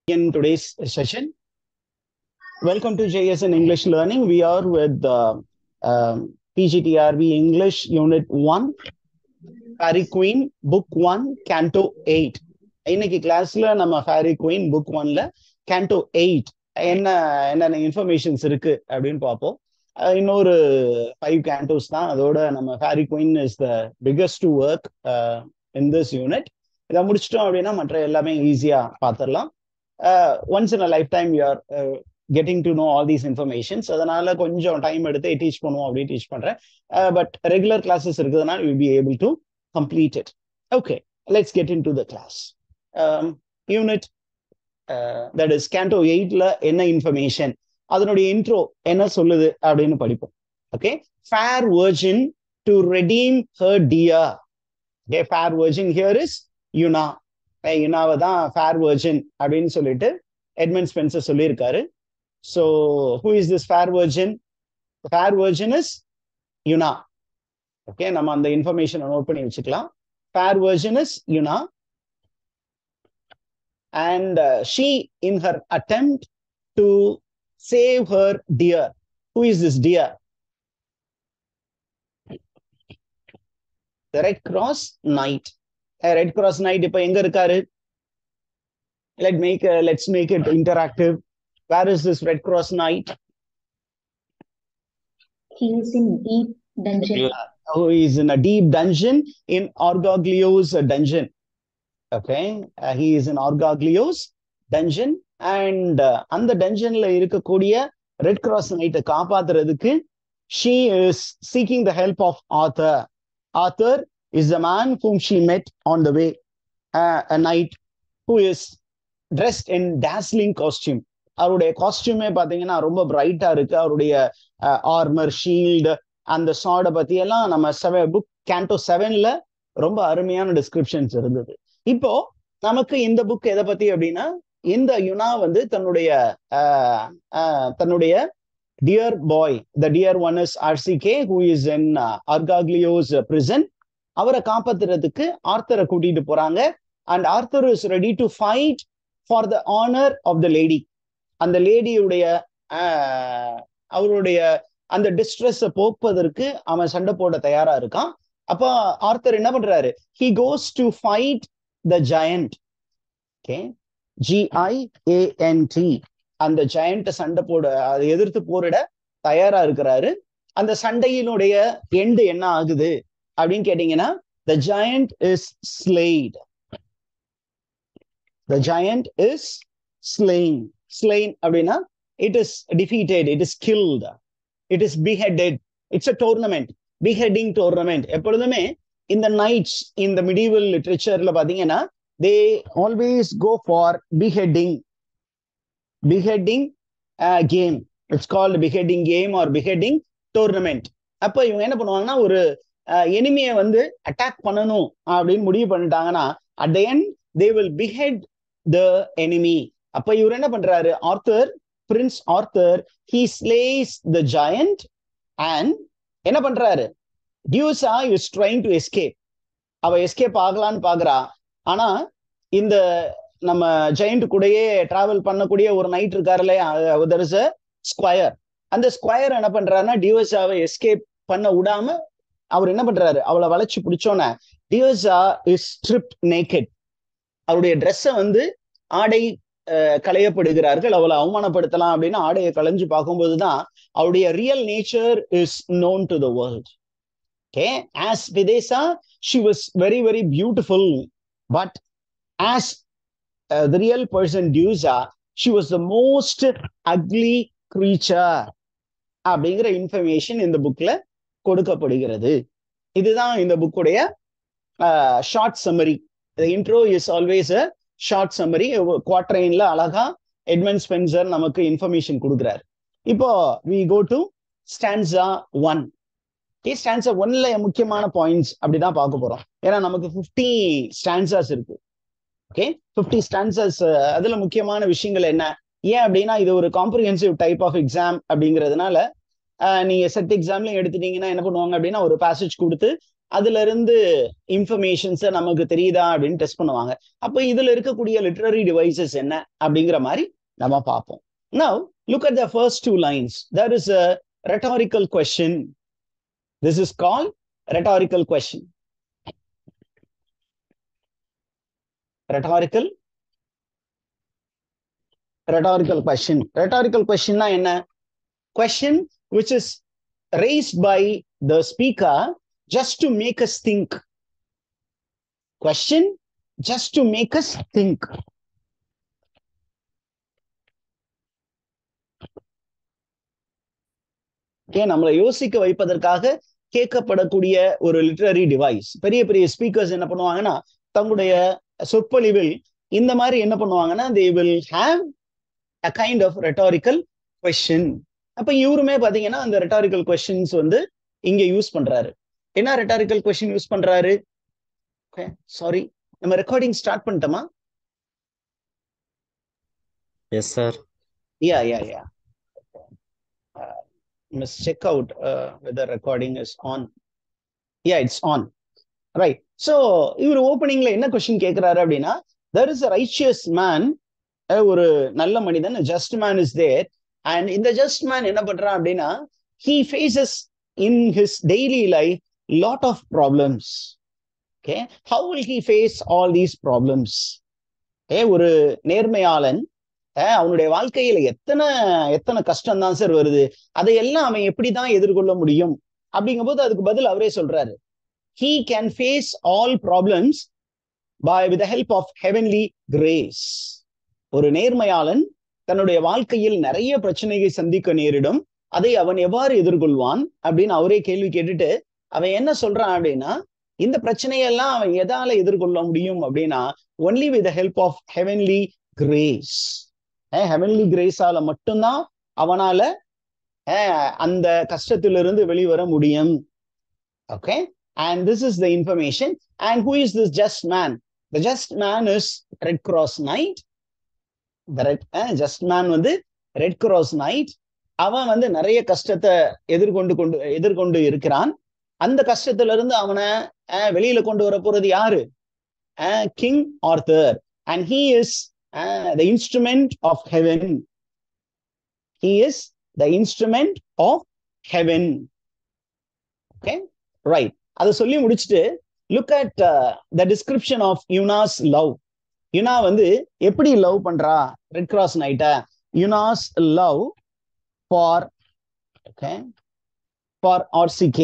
In today's session. Welcome to JSN English Learning. We are with PGTRB English Unit 1, Fairy Queen, Book 1, Canto 8. இன்னைக்கு கிளாஸ்ல நம்ம Fairy Queen Book 1ல Canto 8 என்ன informations இருக்கு அப்படின்னு பார்ப்போம். இன்னொரு 5 cantos தான். அதோட நம்ம Fairy Queen is the biggest to work in this unit. இதை முடிச்சிட்டோம் அப்படின்னா மற்ற எல்லாமே ஈஸியா பார்த்துடலாம். Once in a lifetime you are getting to know all these informations. அதனால கொஞ்சம் டைம் எடுத்து டீச் பண்ணுவோம் அப்படின்னு டீச் பண்றேன். பட் ரெகுலர் கிளாஸஸ் இருக்கிறதுனால you be able to complete it. Okay, let's get into the class. Unit that is Canto 8ல என்ன information, அதனுடைய இன்ட்ரோ என்ன சொல்லுது அப்படின்னு படிப்போம். Okay, fair virgin to redeem her dear. Okay, fair virgin here is Una. யுனாவை தான் ஃபேர் வெர்ஜின் அப்படின்னு சொல்லிட்டு எட்மண்ட் ஸ்பென்சர் சொல்லியிருக்காரு. So who is this fair virgin? Fair virgin is Una. Okay, நம்ம அந்த இன்ஃபர்மேஷனை நோட் பண்ணி வச்சுக்கலாம். Fair virgin is Una. And she, in her attempt to save her deer, who is this deer? The Red Cross Knight. Red Cross Knight இப்ப எங்க இருக்காரு? Let's make it interactive. Where is this Red Cross Knight? He is in deep dungeon. He is in a deep dungeon in Orgoglio's dungeon. Okay, he is in Orgoglio's dungeon, and அந்த dungeonல இருக்கக்கூடிய Red Cross Knight காப்பாத்துறதுக்கு she is seeking the help of Arthur. Arthur is the man whom she met on the way, a knight who is dressed in dazzling costume. அவருடைய காஸ்டியூமே பாத்தீங்கன்னா ரொம்ப பிரைட்டா இருக்கு. அவருடைய armour, shield, அந்த சார்டை பத்தி எல்லாம் நம்ம புக் Canto 7ல ரொம்ப அருமையான டிஸ்கிரிப்ஷன்ஸ் இருந்தது. இப்போ நமக்கு இந்த புக் எதை பத்தி அப்படின்னா, இந்த யுனா வந்து தன்னுடைய dear boy, the tier one is RCK, who is in Orgoglio's prison. அவரை காப்பாத்துறதுக்கு ஆர்த்தரை கூட்டிட்டு போறாங்க. And Arthur is ready to fight for the honour of the lady. அந்த லேடியுடைய அவருடைய அந்த டிஸ்ட்ரெஸ் போக்குவதற்கு அவன் சண்டை போட தயாரா இருக்கான். அப்ப ஆர்த்தர் என்ன பண்றாரு? he goes to fight the giant. Okay, GIANT. அந்த giant சண்டை போட, அதை எதிர்த்து போரிட தயாரா இருக்கிறாரு. அந்த சண்டையினுடைய எண்டு என்ன ஆகுது அப்படின்னு கேட்டீங்கன்னா, the giant is slain. The giant is slain. Slain அப்படின்னா it is defeated, it is killed, it is beheaded. It's a tournament, beheading tournament. எப்பொழுதுமே இந்த knights in the medieval literature பாத்தீங்கன்னா, they always go for beheading game. It's called beheading game or beheading tournament. அப்ப இவங்க என்ன பண்ணுவாங்கன்னா, ஒரு எனிமியை வந்து attack பண்ணணும் அப்படின்னு முடிவு பண்ணிட்டாங்கன்னா, at the end they will behead the enemy. அப்ப இவர் என்ன பண்றாரு? Author, Prince author, he slays the giant and என்ன பண்றாரு? டியூசா is trying to escape. அவ எஸ்கேப் ஆகலான்னு பாக்குறா. ஆனா இந்த நம்ம ஜெயண்ட் கூடயே டிராவல் பண்ணக்கூடிய ஒரு நைட் இருக்காரு இல்லையா, there is a squire. அந்த ஸ்கொயர் என்ன பண்றாருன்னா, டியூசாவை எஸ்கேப் பண்ண விடாம அவர் என்ன பண்றாரு? அவளை வளைச்சு பிடிச்சோன்னே டியூசா இஸ் ஸ்ட்ரிப்ட் நேக்கட். அவருடைய ட்ரெஸ்ஸை வந்து ஆடை களையப்படுகிறார்கள். அவளை அவமானப்படுத்தலாம் அப்படின்னு ஆடையை களைஞ்சு பார்க்கும்போதுதான் அவருடைய real nature is known to the world. Okay, as Videsa, she was very, very beautiful, but as the real person Diyoza, she was the most ugly creature. அப்படிங்கிற இன்ஃபர்மேஷன் இந்த புக்ல கொடுக்கப்படுகிறது. இதுதான் இந்த புக்குடைய short summary. The intro is always a short summary. குவாட்ரைன்ல அழகா Edmund Spencer நமக்கு இன்ஃபர்மேஷன் கொடுக்குறாரு. இப்போ we go to stanza 1. Stanza 1ல முக்கியமான பாயிண்ட்ஸ் அப்படிதான் பார்க்க போறோம். ஏன்னா நமக்கு 50 ஸ்டான்சாஸ் இருக்கு. Okay, 50 stanzas. அதுல முக்கியமான விஷயங்கள் என்ன, ஏன் அப்படின்னா இது ஒரு காம்ப்ரிஹென்சிவ் டைப் ஆஃப் எக்ஸாம் அப்படிங்கிறதுனால நீங்க செட் எக்ஸாம்ல எடுத்துட்டீங்கன்னா என்ன பண்ணுவாங்க அப்படின்னா, ஒரு பேசேஜ் கொடுத்து அதுல இருந்து இன்ஃபர்மேஷன்ஸை நமக்கு தெரியுதா அப்படின்னு டெஸ்ட் பண்ணுவாங்க. அப்போ இதுல இருக்கக்கூடிய லிட்ரரி டிவைசஸ் என்ன அப்படிங்கிற மாதிரி நம்ம பார்ப்போம். Now look at the first two lines. There is a rhetorical question. This is called rhetorical question. Rhetorical question. Rhetorical question na enna? Question which is raised by the speaker just to make us think. Question just to make us think. நம்மளை யோசிக்க வைப்பதற்காக கேட்கப்படக்கூடிய ஒரு literary device. பெரிய பெரிய speakers என்ன பண்ணுவாங்கன்னா தங்களுடைய சொற்பொழிவில் இந்த மாதிரி என்ன பண்ணுவாங்கன்னா they will have a kind of rhetorical question. அப்ப இவருமே பாத்தீங்கன்னா அந்த rhetorical questions வந்து இங்க யூஸ் பண்றாரு. என்ன rhetorical question யூஸ் பண்றாரு? ஓகே, சாரி, நம்ம ரெக்கார்டிங் ஸ்டார்ட் பண்ணிட்டோமா? Yes sir. Yeah. Must check out whether recording is on. Yeah, it's on. Right. So இவர் ஓப்பனிங்ல என்ன கொஸ்டின் கேட்கிறாரு அப்படின்னா, there is a righteous man, ஒரு நல்ல மனிதன், a just man is there, and இந்த just man என்ன பண்றான் அப்படின்னா, he faces in his daily life lot of problems. Okay, how will he face all these problems? ஒரு நேர்மையாளன் அவனுடைய வாழ்க்கையில எத்தனை கஷ்டம் தான் சார் வருது, அதையெல்லாம் அவன் எப்படிதான் எதிர்கொள்ள முடியும் அப்படிங்கும் போது அதுக்கு பதில் அவரே சொல்றாரு. He can face all problems with the help of heavenly grace. ஒரு நேர்மையாளன் தன்னுடைய வாழ்க்கையில் நிறைய பிரச்சனைகளை சந்திக்க நேரிடும், அதை அவன் எவ்வாறு எதிர்கொள்வான் அப்படின்னு அவரே கேள்வி கேட்டுட்டு அவன் என்ன சொல்றான் அப்படின்னா, இந்த பிரச்சனையெல்லாம் அவன் எதால எதிர்கொள்ள முடியும் அப்படின்னா only with the help of heavenly grace. Heavenly கிரேஸால மட்டும்தான் அவனால அந்த கஷ்டத்திலிருந்து வெளிவர முடியும். Okay, and this is the information. And who is this just man? The just man is Red Cross Knight. The just man வந்து Red Cross Knight. அவன் வந்து நிறைய கஷ்டத்தை எதிர்கொண்டு இருக்கிறான். அந்த கஷ்டத்திலிருந்து அவனை வெளியில கொண்டு வர போறது யாரு? King Arthur. And he is the instrument of heaven. He is the instrument of heaven. Okay, right. அதை சொல்லி முடிச்சுட்டு look at the description of Yuna's love. யுனா வந்து எப்படி லவ் பண்றா ரெட் கிராஸ் நைட்ட? Yuna's love for RCK.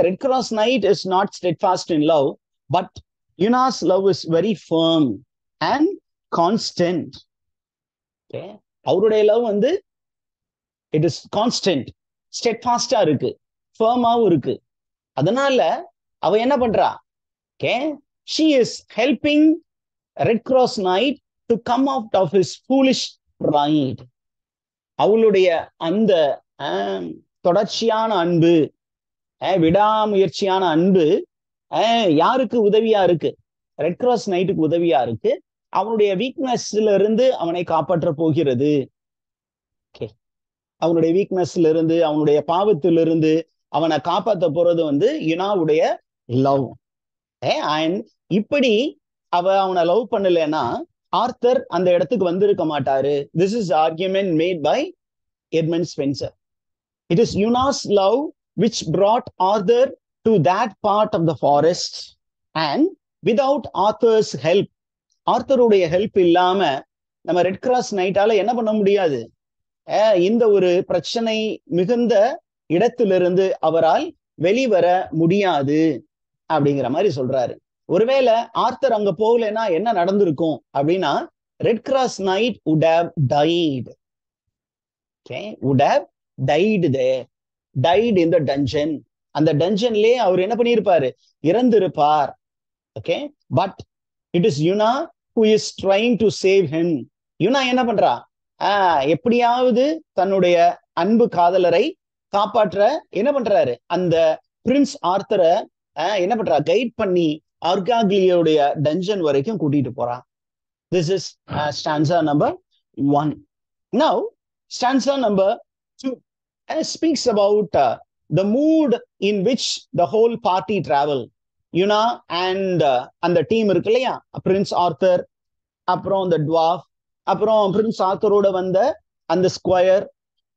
Red Cross Knight is not steadfast in love, but Yuna's love is very firm and constant. Okay, அவருடைய love வந்து it is constant, steadfast-ஆ இருக்கு, firm-ஆவும் இருக்கு. அதனால அவ என்ன பண்றா? Okay, she is helping Red Cross Knight to come out of his foolish pride. அவளுடைய அந்த தொடர்ச்சியான அன்பு, விடாமுயற்சியான அன்பு யாருக்கு உதவியா இருக்கு? ரெட் கிராஸ் நைட்டுக்கு உதவியா இருக்கு. அவனுடைய வீக்னஸ்ல இருந்து அவனை காப்பாற்ற போகிறது. அவனுடைய வீக்னஸ்ல இருந்து, அவனுடைய பாவத்திலிருந்து அவனை காப்பாற்ற போறது வந்து யுனாவுடைய லவ். அண்ட் இப்படி அவனை லவ் பண்ணலன்னா ஆர்த்தர் அந்த இடத்துக்கு வந்திருக்க மாட்டாரு. This is argument made by Edmund Spenser. It is Una's love which brought Arthur to that part of the forest, and without Arthur's help, ஆர்த்தருடைய ஹெல்ப் இல்லாம நம்ம ரெட் கிராஸ் நைட்டால என்ன பண்ண முடியாது? இந்த ஒரு பிரச்சனை மிகுந்த இடத்திலிருந்து அவரால் வெளிவர முடியாது அப்படிங்கிற மாதிரி சொல்றாரு. ஒருவேளை ஆர்த்தர் அங்க போகலன்னா என்ன நடந்திருக்கும் அப்படின்னா, red cross night would have died. Okay, would have died there. Died in the dungeon. அந்த டஞ்சன்லயே அவர் என்ன பண்ணியிருப்பாரு? இறந்திருப்பார். Okay, but it is Yuna who is trying to save him. யுனா என்ன பண்றா? எப்படியாவது தன்னுடைய அன்பு காதலரை காப்பாற்ற என்ன பண்றாரு? அந்த பிரின்ஸ் ஆர்த்தரை என்ன பண்றா? கைட் பண்ணி ஆர்காக்லியோடைய டஞ்சன் வரைக்கும் கூட்டிட்டு போறா. This is stanza number 1. Now stanza number 2 speaks about the mood in which the whole party travel. Una and அந்த டீம் இருக்கு இல்லையா, பிரின்ஸ் ஆர்த்தர், அப்புறம் அந்த டுவார்ஃப், அப்புறம் பிரின்ஸ் ஆர்த்தரோட வந்த அந்த ஸ்கொயர்,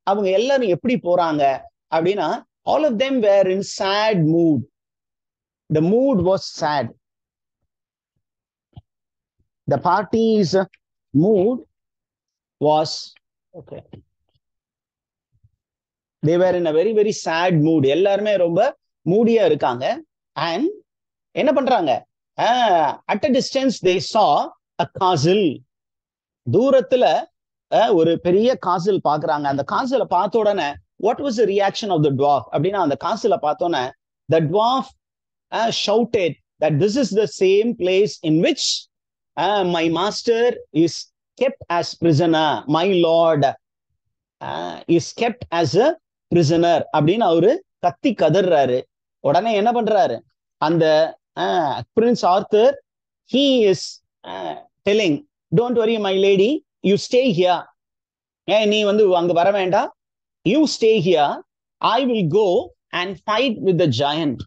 அவங்க எல்லாரும் எப்படி போறாங்க அப்படின்னா, all of them were in sad mood. The mood was sad. The party's mood was okay. They were in a very very sad mood. எல்லாருமே ரொம்ப மூடியா இருக்காங்க. And என்ன பண்றாங்க, at a distance they saw a castle. தூரத்துல ஒரு பெரிய காசில் பாக்குறாங்க. அந்த காசில பார்த்த உடனே what was the reaction of the dwarf அப்படின்னா, அந்த காசில பார்த்தோன்னே the dwarf shouted that this is the same place in which my master is kept as prisoner, my lord is kept as a prisoner அப்படின்னு அவரு கத்தி கதறாரு. உடனே என்ன பண்றாரு, அந்த Prince author, he is telling, don't worry my lady, you stay here. நீ வந்து அங்க வர வேண்டாம், you stay here, I will go and fight with the giant.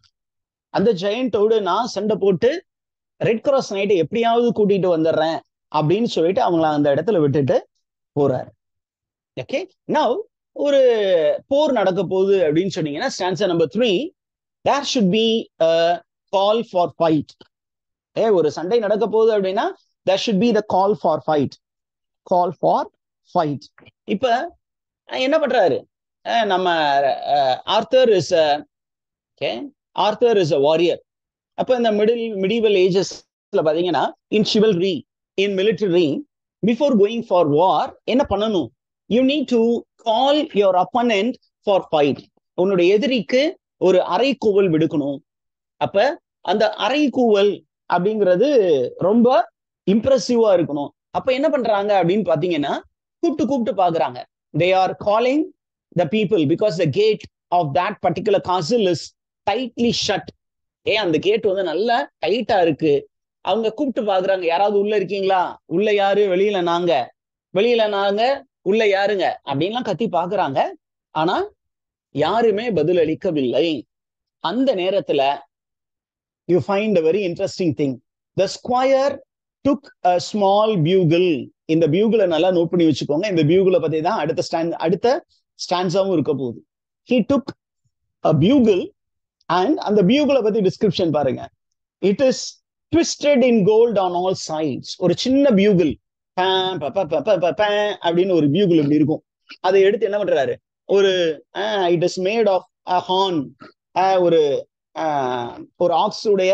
அந்த ஜெயண்டோடு நான் சண்டை போட்டு ரெட் கிராஸ் நைட்டை எப்படியாவது கூட்டிட்டு வந்துடுறேன் அப்படின்னு சொல்லிட்டு அவங்கள அந்த இடத்துல விட்டுட்டு போறாரு. ஓகே, நவ் ஒரு போர் நடக்க போகுது அப்படின்னு சொன்னீங்கன்னா, stanza number 3, there should be a call for fight. ஒரு சண்டை நடக்க போகுது அப்படின்னா there should be the call for fight. Call for fight. இப்ப என்ன பண்றாரு, நம்ம author is author is a warrior. அப்ப இந்த மிடிவல் ஏஜஸ்ல பாத்தீங்கன்னா, இன் chivalry, in military, before going for war என்ன பண்ணணும், you need to call your opponent for fight. உன்னுடைய எதிரிக்கு ஒரு அறைகூவல் விடுக்கணும். அப்ப அந்த அறைகூவல் அப்படிங்கிறது ரொம்ப இம்ப்ரெசிவா இருக்கணும். அப்ப என்ன பண்றாங்க அப்படின்னு பாத்தீங்கன்னா, கூப்பிட்டு பாக்குறாங்க. they are calling the people because the gate of that particular castle is tightly shut. அந்த கேட் வந்து நல்லா டைட்டா இருக்கு. அவங்க கூப்பிட்டு பாக்குறாங்க, யாராவது உள்ள இருக்கீங்களா, உள்ள யாரு, வெளியில நாங்க, உள்ள யாருங்க அப்படின்லாம் கத்தி பாக்குறாங்க. ஆனா யாருமே பதில் அளிக்கவில்லை. அந்த நேரத்துல you find a very interesting thing. The squire took a small bugle. இந்த பியூகிளை நல்லா நோட் பண்ணி வச்சுக்கோங்க. இந்த பியூகிளை பத்தி தான் அடுத்த ஸ்டான்ஸாவும் இருக்க போகுது. He took a bugle and அந்த பியூகிளை பத்தி டிஸ்கிரிப்ஷன் பாருங்க. It is twisted in gold on all sides. ஒரு சின்ன பியூகிள் அப்படின்னு ஒரு பியூகிள் இப்படி இருக்கும். அதை எடுத்து என்ன பண்றாரு, ஒரு it is made of horn, ஒரு ஆக்ஸுடைய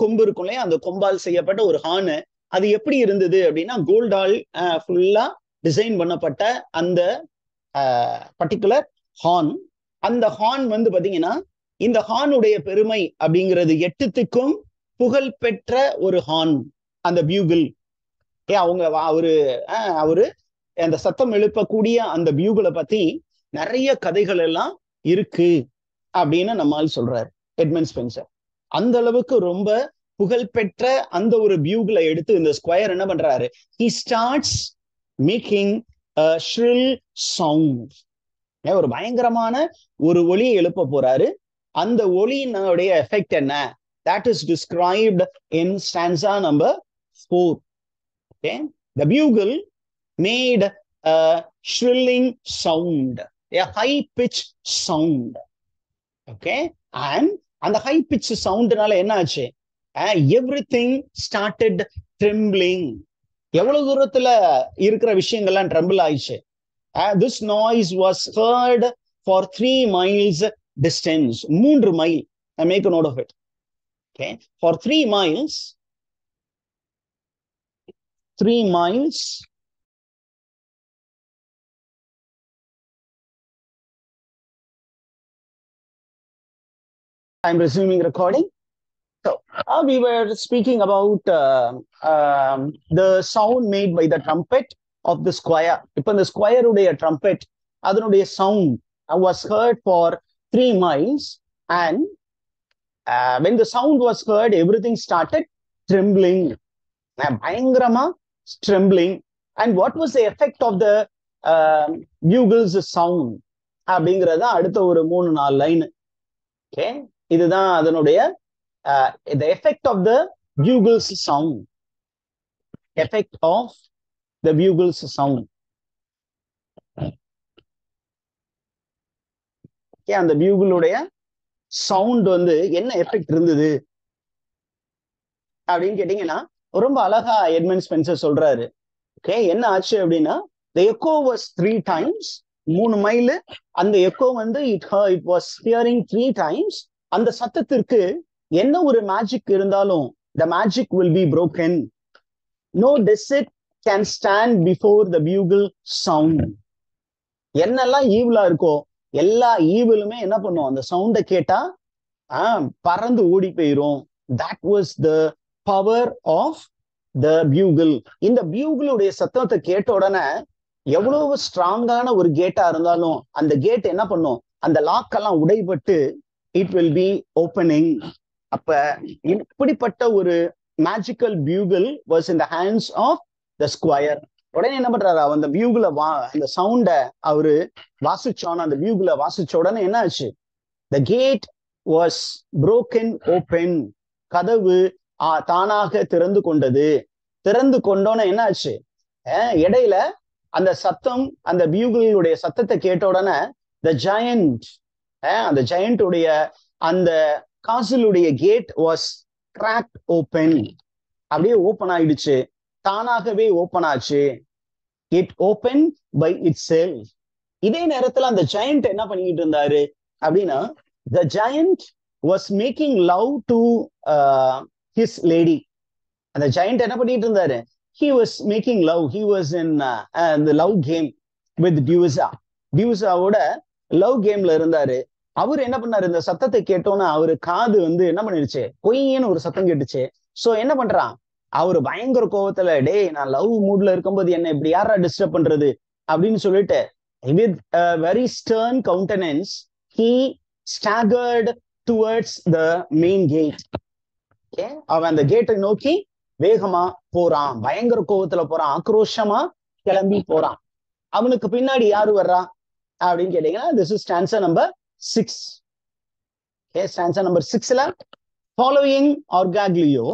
கொம்பு இருக்கும் இல்லையா, அந்த கொம்பால் செய்யப்பட்ட ஒரு ஹார்னு. அது எப்படி இருந்தது அப்படின்னா, கோல்டால் ஃபுல்லா டிசைன் பண்ணப்பட்ட அந்த பர்டிகுலர் ஹார்ன். அந்த ஹார்ன் வந்து பாத்தீங்கன்னா, இந்த ஹார்னுடைய பெருமை அப்படிங்கிறது 8 திக்கும் புகழ் பெற்ற ஒரு ஹார்ன் அந்த பியூகிள். அவங்க அவரு அந்த சத்தம் எழுப்பக்கூடிய அந்த பியூகிளை பத்தி நிறைய கதைகள் எல்லாம் இருக்கு அப்படின்னு நம்மால் சொல்றாரு எட்மண்ட் ஸ்பென்சர். அந்த அளவுக்கு ரொம்ப புகழ்பெற்ற அந்த ஒரு பியூகிளை எடுத்து இந்த ஸ்கொயர் என்ன பண்றாரு, he starts making a shrill sound. ஒரு பயங்கரமான ஒரு ஒலியை எழுப்ப போறாரு. அந்த ஒலியினுடைய எஃபெக்ட் என்ன, that is described in stanza number 4. Okay, the bugle made a shrilling sound, a high pitched sound. Okay, and அந்த high pitched soundனால என்ன ஆச்சு, everything started trembling. எவ்வளவு தூரத்துல இருக்கிற விஷயங்கள்லாம் ட்ரம்பிள் ஆயிடுச்சு. This noise was heard for 3 miles distance. 3 mile. Make a note of it. Okay, for 3 miles. 3 miles. I'm resuming recording. So we were speaking about the sound made by the trumpet of the squire. Ipo the squire uடைய trumpet adனுடைய sound was heard for 3 miles, and when the sound was heard, everything started trembling. பயங்கரமா trembling. And what was the effect of the bugle's sound அப்படிங்கறத அடுத்த ஒரு 3-4 line okay, இதுதான் அதனுடைய the effect of the bugle's sound. Effect of the bugle's sound. Okay, அந்த பியூகிளுடைய sound வந்து என்ன effect இருந்தது அப்படின்னு கேட்டீங்கன்னா ரொம்ப அழகா எட்மண்ட் ஸ்பென்சர் சொல்றாரு. ஓகே, என்ன ஆச்சு அப்படின்னா the echo was 3 times, 3 mile. அந்த எக்கோ வந்து it was hearing 3 times. அந்த சத்தத்திற்கு என்ன ஒரு மேஜிக் இருந்தாலும் the magic will be broken. No desert can stand before the bugle sound. என்னெல்லாம் ஈவிலா இருக்கோ எல்லா ஈவிலுமே என்ன பண்ணும், அந்த சவுண்டை கேட்டா பறந்து ஓடி போயிரும். That was the power of the bugle. இந்த பியூகிளுடைய சத்தத்தை கேட்ட உடனே எவ்வளவு ஸ்ட்ராங்கான ஒரு கேட்டா இருந்தாலும் அந்த கேட் என்ன பண்ணும், அந்த லாக் எல்லாம் உடைபட்டு இட் வில் பி ஓப்பனிங். அப்ப இப்படிப்பட்ட ஒரு magical bugle was in the hands of the squire. உடனே என்ன பண்றாரு, அந்த பியூகிள அந்த சவுண்ட அவரு வாசிச்சோன்னு, அந்த பியூகிள வாசிச்ச உடனே என்ன ஆச்சு, த கேட் வாஸ் broken ஓப்பன். கதவு தானாக திறந்து கொண்டது. திறந்து கொண்டோன்னு என்ன ஆச்சு, இடையில அந்த சத்தம், அந்த பியூகிளுடைய சத்தத்தை கேட்ட உடனே த ஜயண்ட், அந்த ஜயண்டுடைய அந்த காசிலுடைய கேட் வாஸ் கிராக்ட் ஓப்பன். அப்படியே ஓப்பன் ஆயிடுச்சு, தானாகவே ஓப்பன் ஆச்சு. It open by itself. இதே நேரத்துல அந்த ஜயண்ட் என்ன பண்ணிக்கிட்டு இருந்தாரு அப்படின்னா, the giant was making love to his lady. அந்த ஜயண்ட் என்ன பண்ணிட்டு இருந்தாரு, he was making love, he was in the love game with Diyoza. டியூசாவோட லவ் கேம்ல இருந்தாரு. அவர் என்ன பண்ணாரு, இந்த சத்தத்தை கேட்டோன்னா அவரு காது வந்து என்ன பண்ணிருச்சு, கொய்ன்னு ஒரு சத்தம் கேட்டுச்சு. சோ என்ன பண்றான், அவரு பயங்கர கோவத்துல, டேய் நான் லவ் மூட்ல இருக்கும்போது என்ன இப்படி யாரா டிஸ்டர்ப் பண்றது அப்படின்னு சொல்லிட்டு with a very stern countenance he staggered towards the main gate. Okay, அவன் அந்த கேட்டை நோக்கி வேகமா போறான், பயங்கர கோவத்துல போறான், ஆக்ரோஷமா கிளம்பி போறான். அவனுக்கு பின்னாடி யாரு வர்றா அப்படின்னு கேட்டீங்கன்னா, this is stanza number 6. Okay, stanza number 6ல following Orgaglio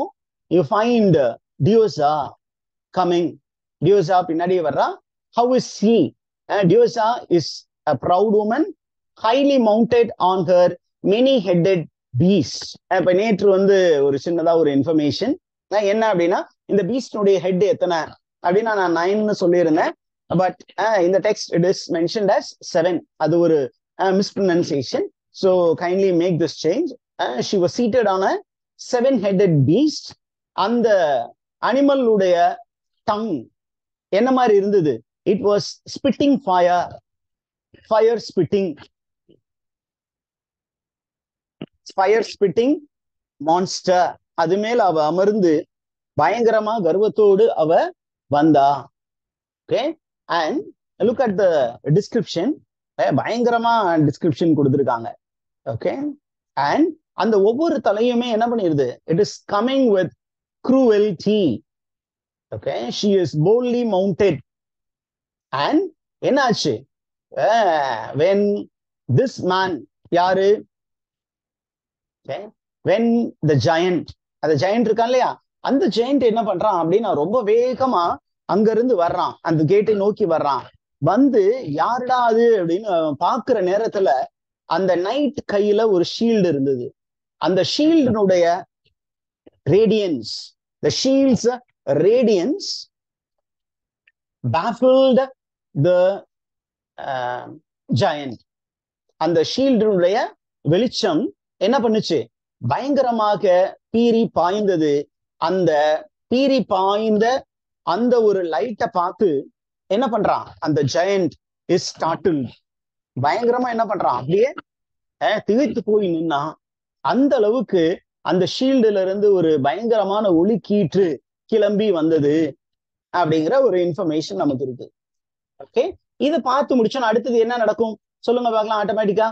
you find Diyoza coming. Diyoza பின்னாடி வர்றா. How is he? Diyoza is a proud woman highly mounted on her many-headed beast. இப்ப நேற்று வந்து ஒரு சின்னதா ஒரு இன்ஃபர்மேஷன் என்ன அப்படின்னா, இந்த பீஸ்டுடைய ஹெட் எத்தனை அப்படின்னா நான் 9ன்னு சொல்லியிருந்தேன். பட் இந்த text it is mentioned as 7. அது ஒரு mispronunciation. So kindly make this change. She was seated on a 7-headed beast. அந்த அனிமலுடைய டங் என்ன மாதிரி இருந்தது, it was spitting fire, fire spitting, fire spitting monster. அது மேல அவ அமர்ந்து பயங்கரமா கர்வத்தோடு அவ வந்தா. Okay, and look at the description. பயங்கரமா டிஸ்கிரிப்ஷன் கொடுத்துருக்காங்க. ஓகே, அண்ட் அந்த ஒவ்வொரு தலையுமே என்ன பண்ணிருது, it is coming with cruelty. Okay, she is boldly mounted. and என்னாச்சு, when this man யாரு, when the giant, அந்த giant இருக்கான் இல்லையா, அந்த giant என்ன பண்றான் அப்படின்னா ரொம்ப வேகமா அங்க இருந்து வர்றான், அந்த கேட்டை நோக்கி வர்றான். வந்து யாருடா அது அப்படின்னு பாக்குற நேரத்துல அந்த நைட் கையில ஒரு ஷீல்டு இருந்தது. அந்த ஷீல்டினுடைய radiance, the shield's radiance baffled the giant. அந்த ஷீல்டினுடைய வெளிச்சம் என்ன பண்ணுச்சு, பயங்கரமாக பீறி பாய்ந்தது. அந்த பீறி பாய்ந்த அந்த ஒரு லைட்டை பார்த்து என்ன பண்றான், அந்த giant is startled. பயங்கரமா என்ன பண்றான், அப்படியே திகைத்து போய் நின்னா. அந்த அளவுக்கு அந்த ஷீல்டுல இருந்து ஒரு பயங்கரமான ஒளி கீற்று கிளம்பி வந்தது அப்படிங்கிற ஒரு இன்ஃபர்மேஷன் நமக்கு இருக்கு. ஓகே, இதை பார்த்து முடிச்சோன்னா அடுத்தது என்ன நடக்கும் சொல்லுங்க பார்க்கலாம். ஆட்டோமேட்டிக்கா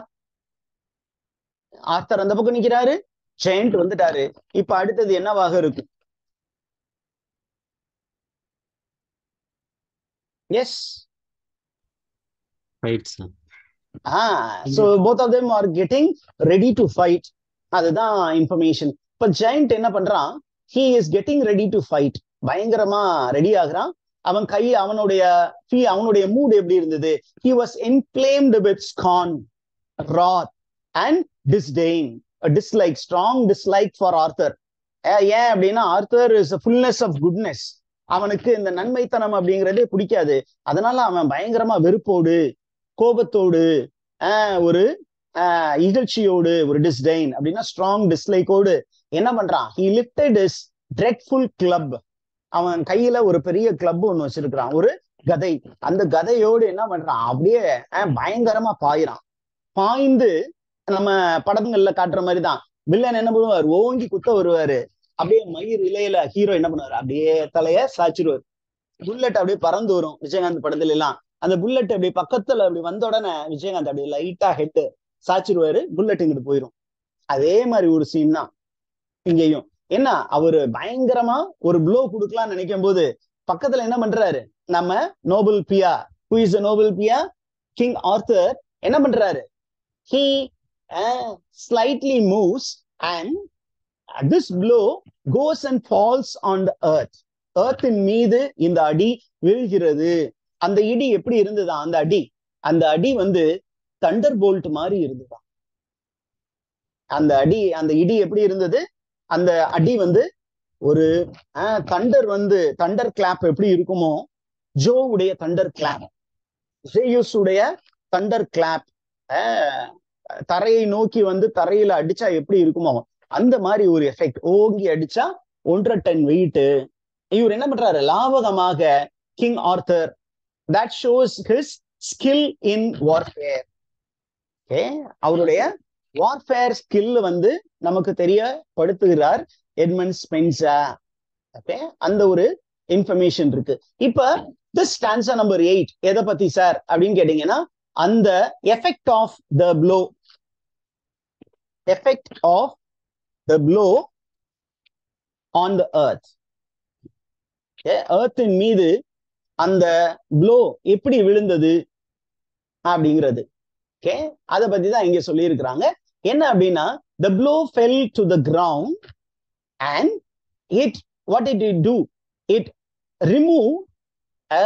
ஆர்த்தர் அந்த பக்கம் நிக்கிறாரு, ஜெயண்ட் வந்துட்டாரு. இப்ப அடுத்தது என்னவாக இருக்கும்? Yes, fight sir. So both of them are getting ready to fight. அதுதான் இன்ஃபர்மேஷன். இப்ப ஜெயண்ட் என்ன பண்றான்? he is getting ready to fight. பயங்கரமா ரெடி ஆகுறான். அவன் கை அவனுடைய மூட் எப்படி இருந்தது? he was inflamed with scorn, wrath and disdain. A dislike, strong dislike for Arthur. ஏன் அப்படின்னா Arthur is fullness of goodness. அவனுக்கு இந்த நன்மைத்தனம் அப்படிங்கிறதே பிடிக்காது. அதனால அவன் பயங்கரமா வெறுப்போடு, கோபத்தோடு, ஒரு இகழ்ச்சியோடு, ஒரு டிஸ்டைன் அப்படின்னா ஸ்ட்ராங் டிஸ்லைக்கோடு என்ன பண்றான்? he lifted his dreadful club. அவன் கையில ஒரு பெரிய கிளப் ஒண்ணு வச்சிருக்கிறான், ஒரு கதை. அந்த கதையோடு என்ன பண்றான்? அப்படியே பயங்கரமா பாய்ந்து நம்ம படங்கள்ல காட்டுற மாதிரிதான் வில்லன் என்ன பண்ணுவார்? ஓங்கி குத்த வருவாரு. அப்படியே மயிர் இலையில ஹீரோ என்ன பண்ணுவாரு? அப்படியே தலைய சாச்சிருவாரு. புல்லட் அப்படியே பறந்து வரும் விஜயகாந்த் படத்துல எல்லாம். அந்த புல்லட் அப்படி பக்கத்துல அப்படி வந்த உடனே விஜயகாந்த் அப்படியே லைட்டா ஹெட் சாச்சிருவாரு, புல்லட் இங்கிட்டு போயிரும். அதே மாதிரி ஒரு சீன் தான் இங்கேயும். என்ன, அவரு பயங்கரமா ஒரு ப்ளோ கொடுக்கலாம்னு நினைக்கும் போது பக்கத்துல என்ன பண்றாரு? நம்ம noble peer, who is the noble peer? King Arthur என்ன பண்றாரு? he slightly moves and this blow goes and falls on the earth. earth-இன் மீது இந்த அடி விழுகிறது. அந்த இடி எப்படி இருந்ததா? அந்த அடி வந்து தண்டர் போல்ட் மாதிரி இருந்ததா. அந்த இடி எப்படி இருந்தது? அந்த அடி வந்து ஒரு தண்டர் கிளாப் எப்படி இருக்குமோ, ஜோவுடைய தண்டர் கிளாப், ஜேயுஸ் உடைய தண்டர் கிளாப், தரையை நோக்கி வந்து தரையில அடிச்சா எப்படி இருக்குமோ அந்த மாதிரி ஒரு எஃபெக்ட். ஓங்கி அடிச்சா 1.5 டன் வெயிட். இவர் என்ன பண்றாரு? லாவகமாக king Arthur, that shows his skill in warfare. அவருடைய வார்ஃபேர் ஸ்கில் வந்து நமக்கு தெரியப்படுத்துகிறார் எட்மண்ட் ஸ்பென்சர். அந்த ஒரு இன்ஃபர்மேஷன் இருக்கு. இப்ப this stanza number 8 எதை பத்தி சார் அப்படின்னு கேட்டீங்கன்னா, அந்த effect of the blow, effect of the blow on the earth. எர்த்தின் மீது அந்த ப்ளோ எப்படி விழுந்தது அப்படிங்கிறது. அத பத்தி தான் இங்க சொல்லி இருக்கிறாங்க. என்ன அப்படின்னா, the blow fell to the ground and what did it do? It removed a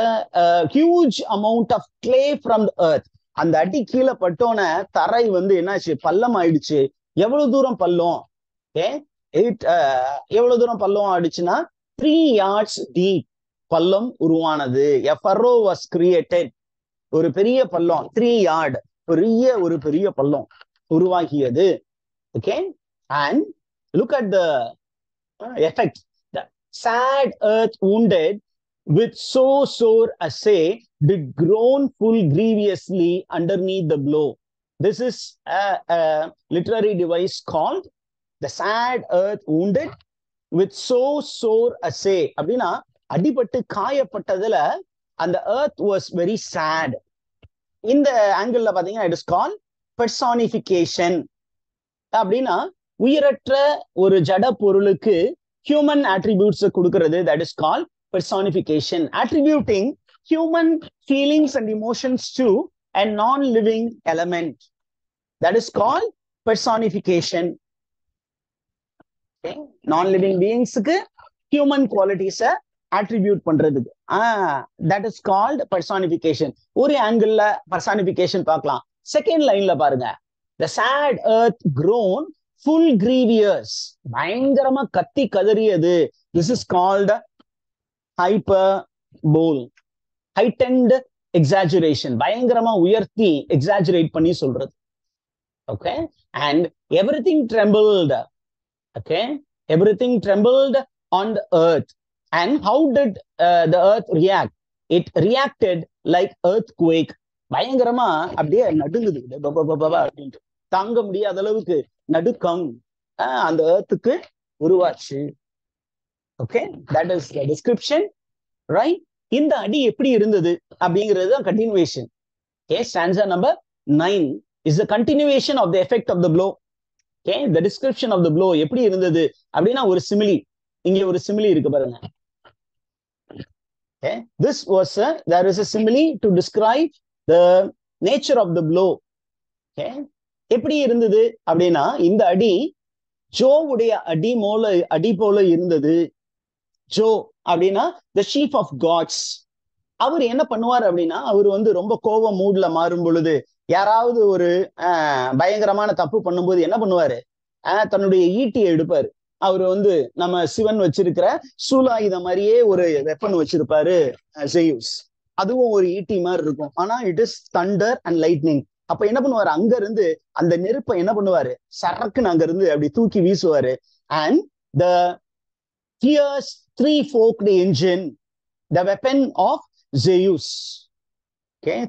huge amount of clay from the earth. அந்த அடி கீழே பட்டோன தரை வந்து என்னாச்சு? பள்ளம் ஆயிடுச்சு. எவ்வளவு தூரம் பள்ளம்? எவ்வளவு தூரம் பள்ளம் ஆயிடுச்சுன்னா 3 yards deep பள்ளம் உருவானது. A furrow was created. ஒரு பெரிய பள்ளம், 3 yard, ஒரு பெரிய பள்ளம் உருவாகியது. And look at the effect. The sad earth wounded with so sore assay did groan full grievously underneath the blow. This is a literary device called the sad earth wounded with so sore assay. அப்படின்னா அடிபட்டு காயப்பட்டதுல அந்த earth was very sad. இந்த angle பாத்தீங்கன்னா it is called personification. அப்படின்னா உயிரற்ற ஒரு ஜட பொருளுக்கு human attributes கொடுக்கிறது, that is called personification. Attributing human feelings and emotions to a non-living element, that is called personification. Non-living beings க்கு human qualities attribute பண்றதுக்கு that is called personification. ஒரு angle personification பார்க்கலாம். Second லைன்ல பாருங்க, the sad earth grown full grievous. பயங்கரமா கத்தி கதறியது. This is called hyperbole, heightened exaggeration. பயங்கரமா உயர்த்தி exaggerate பண்ணி சொல்றது. And everything trembled. Everything trembled on the earth. And how did the earth react? It reacted like earthquake. பயங்கரமா அப்படியே நடுங்குது. அப்படின்ட்டு தாங்க முடியாத அளவுக்கு நடுக்கம் அந்த earthக்கு உருவாச்சு. That is the description, right? இந்த அடி எப்படி இருந்தது அப்படிங்கிறது தான் continuation. Stanza number 9 is the continuation of the effect of the blow. The description of the blow எப்படி இருந்தது அப்படின்னா ஒரு simile. இங்க ஒரு simile இருக்கு பாருங்க. This was there is a simile to describe the nature of the blow. எப்படி இருந்தது அப்படின்னா, இந்த அடி ஜோவுடைய அடி போல இருந்தது. ஜோ அப்படின்னா த சீஃப் ஆஃப் காட்ஸ். அவர் என்ன பண்ணுவார் அப்படின்னா, அவர் வந்து ரொம்ப கோபம் மூட்ல மாறும் பொழுது, யாராவது ஒரு பயங்கரமான தப்பு பண்ணும்போது என்ன பண்ணுவாரு, தன்னுடைய ஈட்டியை எடுப்பாரு. அவர் வந்து நம்ம சிவன் வச்சிருக்கிற சூலாயுதம் மாதிரியே ஒரு வெப்பன் வச்சிருப்பாரு ஜெயூஸ். அதுவும் ஒரு ஈட்டி மாதிரி இருக்கும். ஆனா it is Thunder and lightning. அப்ப என்ன பண்ணுவாரு, அங்க இருந்து அந்த நெருப்பை என்ன பண்ணுவாரு, சரக்குன்னு அங்க இருந்து அப்படி தூக்கி வீசுவாரு. And the fierce three-forked engine, the weapon of Zeus,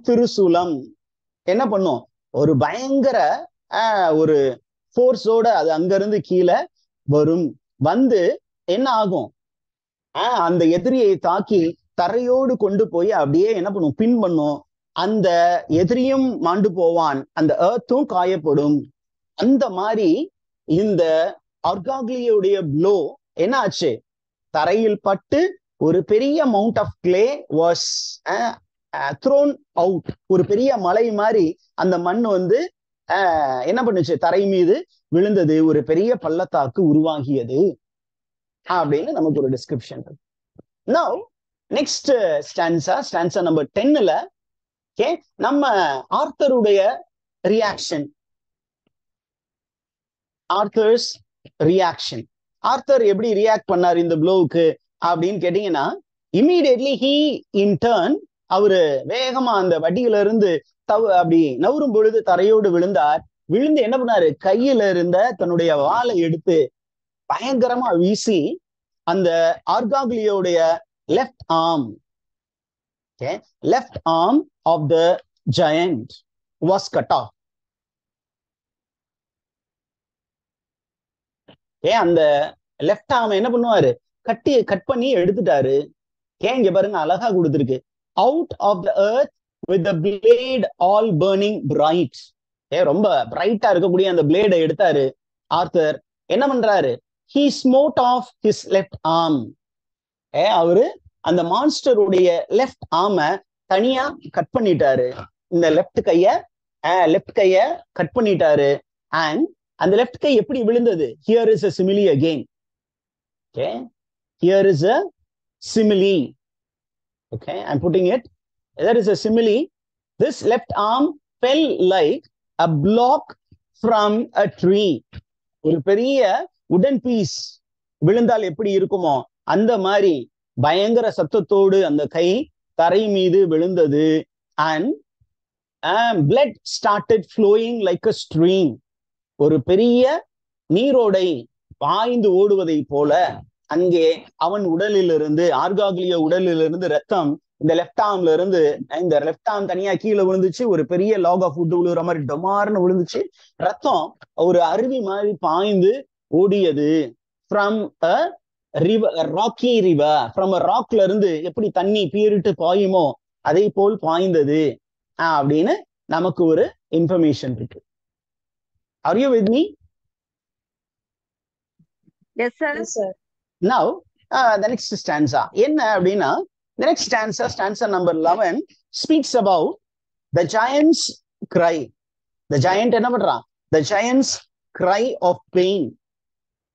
திருசூலம் என்ன பண்ணும், ஒரு பயங்கர ஒரு ஃபோர்ஸோட அது அங்க இருந்து கீழே வரும். வந்து என்ன ஆகும், அந்த எதிரியை தாக்கி தரையோடு கொண்டு போய் அப்படியே என்ன பண்ணும், பின் பண்ணும். அந்த எதிரியும் மாண்டு போவான், அந்த எர்த்தும் காயப்படும். அந்த மாதிரி இந்த ஆர்காக்லியோடைய ப்ளோ என்ன ஆச்சு, தரையில் பட்டு ஒரு பெரிய mount of clay was thrown out. ஒரு பெரிய மலை மாதிரி அந்த மண் வந்து என்ன பண்ணுச்சு, தரை மீது விழுந்தது, ஒரு பெரிய பள்ளத்தாக்கு உருவாகியது அப்படின்னு நமக்கு ஒரு description. Now next stanza number 10ல நம்ம ஆர்த்தருடைய ரியாக்ஷன். ஆர்த்தர்ஸ் ரியாக்ஷன். ஆர்த்தர் எப்படி ரியாக்ட் பண்ணார் இந்த ப்ளோவுக்கு அப்படின்னு கேட்டீங்கன்னா, இமீடியட்லி ஹி இன் டர்ன், அவரு வேகமா அந்த வட்டியில இருந்து அப்படி நவரும் பொழுது தரையோடு விழுந்தார். விழுந்து என்ன பண்ணாரு, கையில இருந்த தன்னுடைய வாளை எடுத்து பயங்கரமா வீசி அந்த ஆர்காக்லியோடைய left arm of the giant was cut off. அந்த லெஃப்ட் ஆர்ம் என்ன பண்ணுவாரு, கட் பண்ணி எடுத்துட்டாரு. இங்க பாருங்க அழகா கொடுத்துருக்கு, out of the earth with the blade all burning bright. ரொம்ப பிரைட்டா இருக்கக்கூடிய அந்த பிளேடை எடுத்தாரு ஆர்த்தர். என்ன பண்றாரு, he smote off his left arm. அவரு அந்த மான்ஸ்டருடைய லெஃப்ட் ஆர்மை தனியா கட் பண்ணிட்டாரு. இந்த லெஃப்ட் கைய கட் பண்ணிட்டாரு. அண்ட் அந்த லெஃப்ட் கை எப்படி விழுந்தது, here is a simile again. Here is a simile. I'm putting it. There is a simile. This left arm fell like a block from a tree. ஒரு பெரிய உடன் பீஸ் விழுந்தால் எப்படி இருக்குமோ அந்த மாதிரி பயங்கர சத்தத்தோடு அந்த கை தரை மீது விழுந்தது. And blood started flowing like a stream. ஒரு பெரிய நீரோடை பாய்ந்து ஓடுவதை போல அங்கே அவன் உடலிலிருந்து, ஆர்காக்லிய உடலிலிருந்து ரத்தம் இந்த லெஃப்ட் ஆர்ம்ல இருந்து, இந்த லெஃப்ட் ஆர்ம் தனியா கீழே விழுந்துச்சு, ஒரு பெரிய லாக் ஆஃப் வுட் விழுகிற மாதிரி டொமார்னு விழுந்துச்சு. ரத்தம் ஒரு அருவி மாதிரி பாய்ந்து ஓடியது. From a river, rocky river, from a ராக்ல இருந்து எப்படி தண்ணி பீரிட்டு பாயுமோ அதே போல் பாய்ந்தது அப்படின்னு நமக்கு ஒரு இன்ஃபர்மேஷன் இருக்கு. Are you with me? Yes, sir. Yes, sir. Now, the next stanza. என்ன அப்படின்னா, the next stanza number 11 speaks about the giant's cry. The giant என்ன பண்றான்? The giant's cry of pain.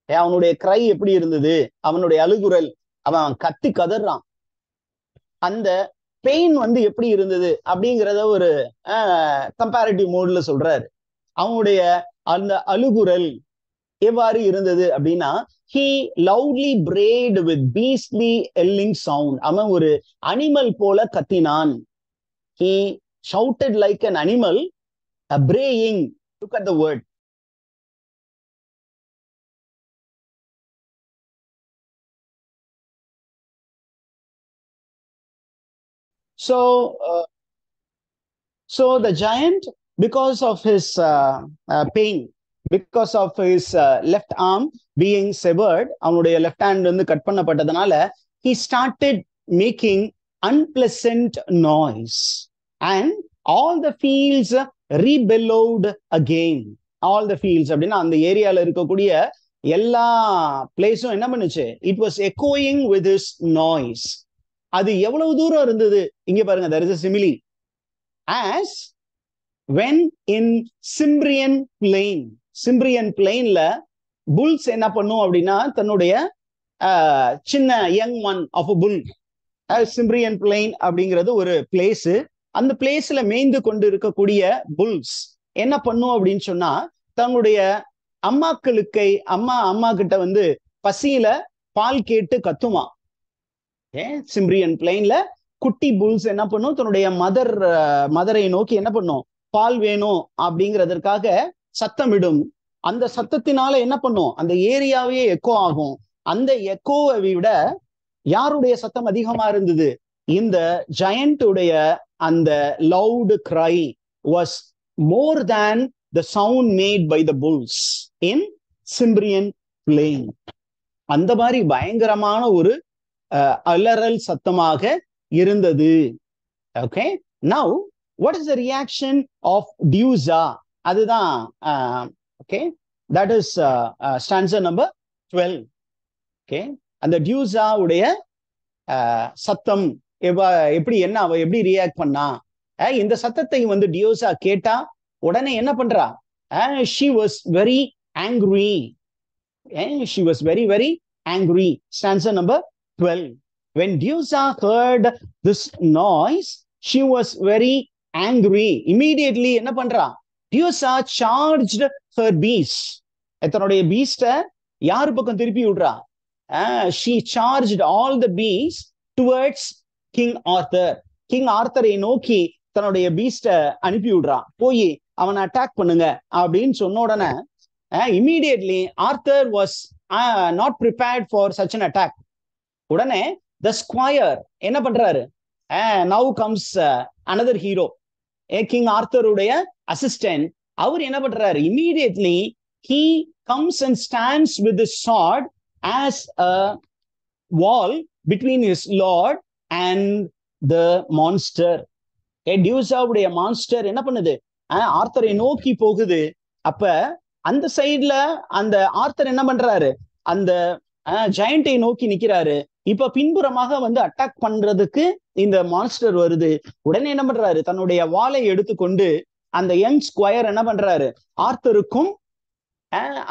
அவனுடைய cry எப்படி இருந்தது, அவனுடைய அழுகுரல், அவன் கத்தி கதறான். அந்த பெயின் வந்து எப்படி இருந்தது அப்படிங்கிறத ஒரு கம்பேரிட்டிவ் மோட்ல சொல்றாரு. அவனுடைய அந்த அழுகுரல் எவ்வாறு இருந்தது அப்படின்னா, he loudly brayed with beastly yelling sound. அவன் ஒரு அனிமல் போல கத்தினான். He shouted like an animal, braying. Look at the word. So the giant, because of his pain, because of his left arm being severed, அவனுடைய left hand வந்து cut பண்ணப்பட்டதனால, he started making unpleasant noise and all the fields rebellowed again. All the fields அப்படின்னா அந்த ஏரியால இருக்கக்கூடிய எல்லா பிளேஸும் என்ன பண்ணுச்சு, it was echoing with his noise. அது எவ்வளவு தூரம் இருந்தது இங்க பாருங்க, there is a simile. As when in Cimbrian plain, Cimbrian plainல புல்ஸ் என்ன பண்ணும் அப்படின்னா தன்னுடைய சின்ன young one of a bull, Cimbrian plain அப்படிங்கிறது ஒரு பிளேஸ். அந்த பிளேஸ்ல மேய்ந்து கொண்டு இருக்கக்கூடிய புல்ஸ் என்ன பண்ணும் அப்படின்னு சொன்னா தன்னுடைய அம்மாக்களுக்கு அம்மா கிட்ட வந்து பசியில பால் கேட்டு கத்துமா. சிம்ரியன் பிளைன்ல குட்டி புல்ஸ் என்ன பண்ணும், தன்னுடைய மதரை நோக்கி என்ன பண்ணும், பால் வேணும் அப்படிங்கிறதற்காக சத்தமிடும். அந்த சத்தத்தினால என்ன பண்ணும், அந்த ஏரியாவே எக்கோ ஆகும். அந்த எக்கோவை விட யாருடைய சத்தம் அதிகமா இருந்தது, இந்த ஜயண்ட்டுடைய அந்த loud cry was more than the sound made by the bulls in Cimbrian plain. அந்த மாதிரி பயங்கரமான ஒரு அலறல் சத்தமாக இருந்தது. Okay, now what is the reaction of Duessa? அதுதான் okay, that is stanza number 12. Okay, அந்த டியூசா உடைய சத்தம் எப்படி என்ன அவ எப்படி ரியாக்ட் பண்ணா? இந்த சத்தத்தை வந்து டியூசா கேட்டா உடனே என்ன பண்றா? she was very angry. She was very very angry. Stanza number 12. When Diyoza heard this noise, she was very angry. Immediately என்ன பண்றா? Diyoza charged her beast. தன்னுடைய பீஸ்ட யாரு பக்கம் திருப்பி விடுறா? She charged all the beasts towards King Arthur. King ஆர்த்தரை நோக்கி தன்னுடைய பீஸ்ட அனுப்பி விடுறா, போய் அவனை அட்டாக் பண்ணுங்க அப்படின்னு சொன்ன உடனே immediately Arthur was not prepared for such an attack. உடனே the squire என்ன பண்றாரு? now comes another hero, king ஆர்த்தருடைய அசிஸ்டன்ட். அவர் என்ன பண்றாரு? immediately he comes and stands with the sword as a wall between his lord and the monster. டியூசாவுடைய monster என்ன பண்ணுது? ஆர்த்தரை நோக்கி போகுது. அப்ப அந்த சைட்ல அந்த ஆர்த்தர் என்ன பண்றாரு? அந்த ஜெயண்டை நோக்கி நிக்கிறாரு. இப்ப பின்புறமாக வந்து அட்டாக் பண்றதுக்கு இந்த மான்ஸ்டர் வருது. உடனே என்ன பண்றாரு? தன்னுடைய வாளை எடுத்துக்கொண்டு அந்த யங் ஸ்கொயர் என்ன பண்றாரு? ஆர்த்தருக்கும்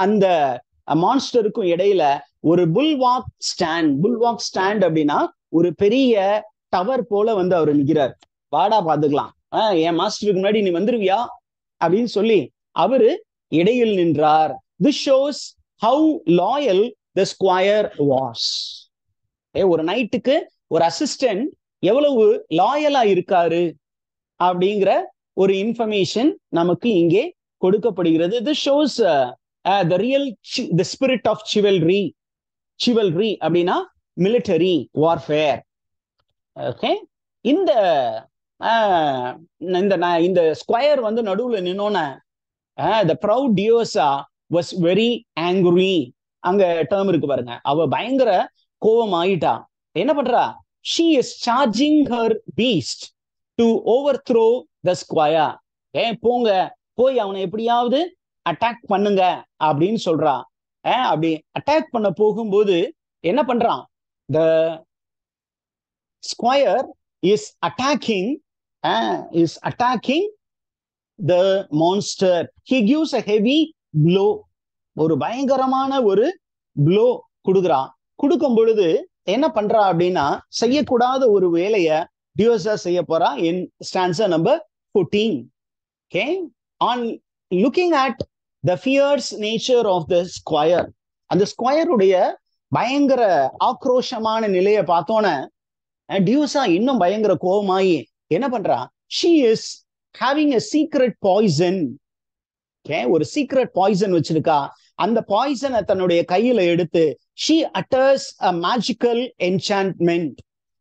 அந்த மான்ஸ்டருக்கும் இடையில ஒரு புல்வாக் ஸ்டாண்ட் அப்படின்னா ஒரு பெரிய டவர் போல வந்து அவர் நிற்கிறார். வாடா பாத்துக்கலாம், என் மாஸ்டருக்கு முன்னாடி நீ வந்துருவியா அப்படின்னு சொல்லி அவரு இடையில் நின்றார். This shows how loyal the squire was. ஒரு நைட்டுக்கு ஒரு அசிஸ்டன்ட் எவ்வளவு லாயலா இருக்காரு அப்படிங்கிற ஒரு இன்ஃபர்மேஷன் நமக்கு இங்கே கொடுக்கப்படுகிறது. This shows the spirit of chivalry. Chivalry அப்படின்னா military warfare. ஓகே, இந்த ஸ்கொயர் வந்து நடுவுல நின்னோன the proud Diyoza was very angry. அங்க டேர்ம் இருக்கு பாருங்க, அவ பயங்கர கோபம் ஆயிட்டா. என்ன பண்றா? she is charging her beast to overthrow the squire. போங்க, போய் அவனை எப்படியாவது அட்டாக் பண்ணுங்க அப்படின்னு சொல்றா. அப்படி அட்டாக் பண்ண போகும்போது என்ன பண்றான்? the squire is attacking the monster. He gives a heavy blow. ஒரு பயங்கரமான ஒரு blow கொடுக்குறான். கொடுக்கும் பொழுது என்ன பண்றா அப்படின்னா செய்யக்கூடாத ஒரு வேலைய டியோசா செய்ய போறா. in stanza number 14. Okay, on looking at the fierce nature of the squire, அந்த ஸ்கொயருடைய பயங்கர ஆக்ரோஷமான நிலையை பார்த்தோன்னே டியோசா இன்னும் பயங்கர கோபமாயி என்ன பண்றா? she is having a secret poison. ஒரு சீக்ரெட் பாய்சன் வச்சிருக்கா. அந்த பாய்சனை தன்னுடைய கையில எடுத்து she utters a magical enchantment.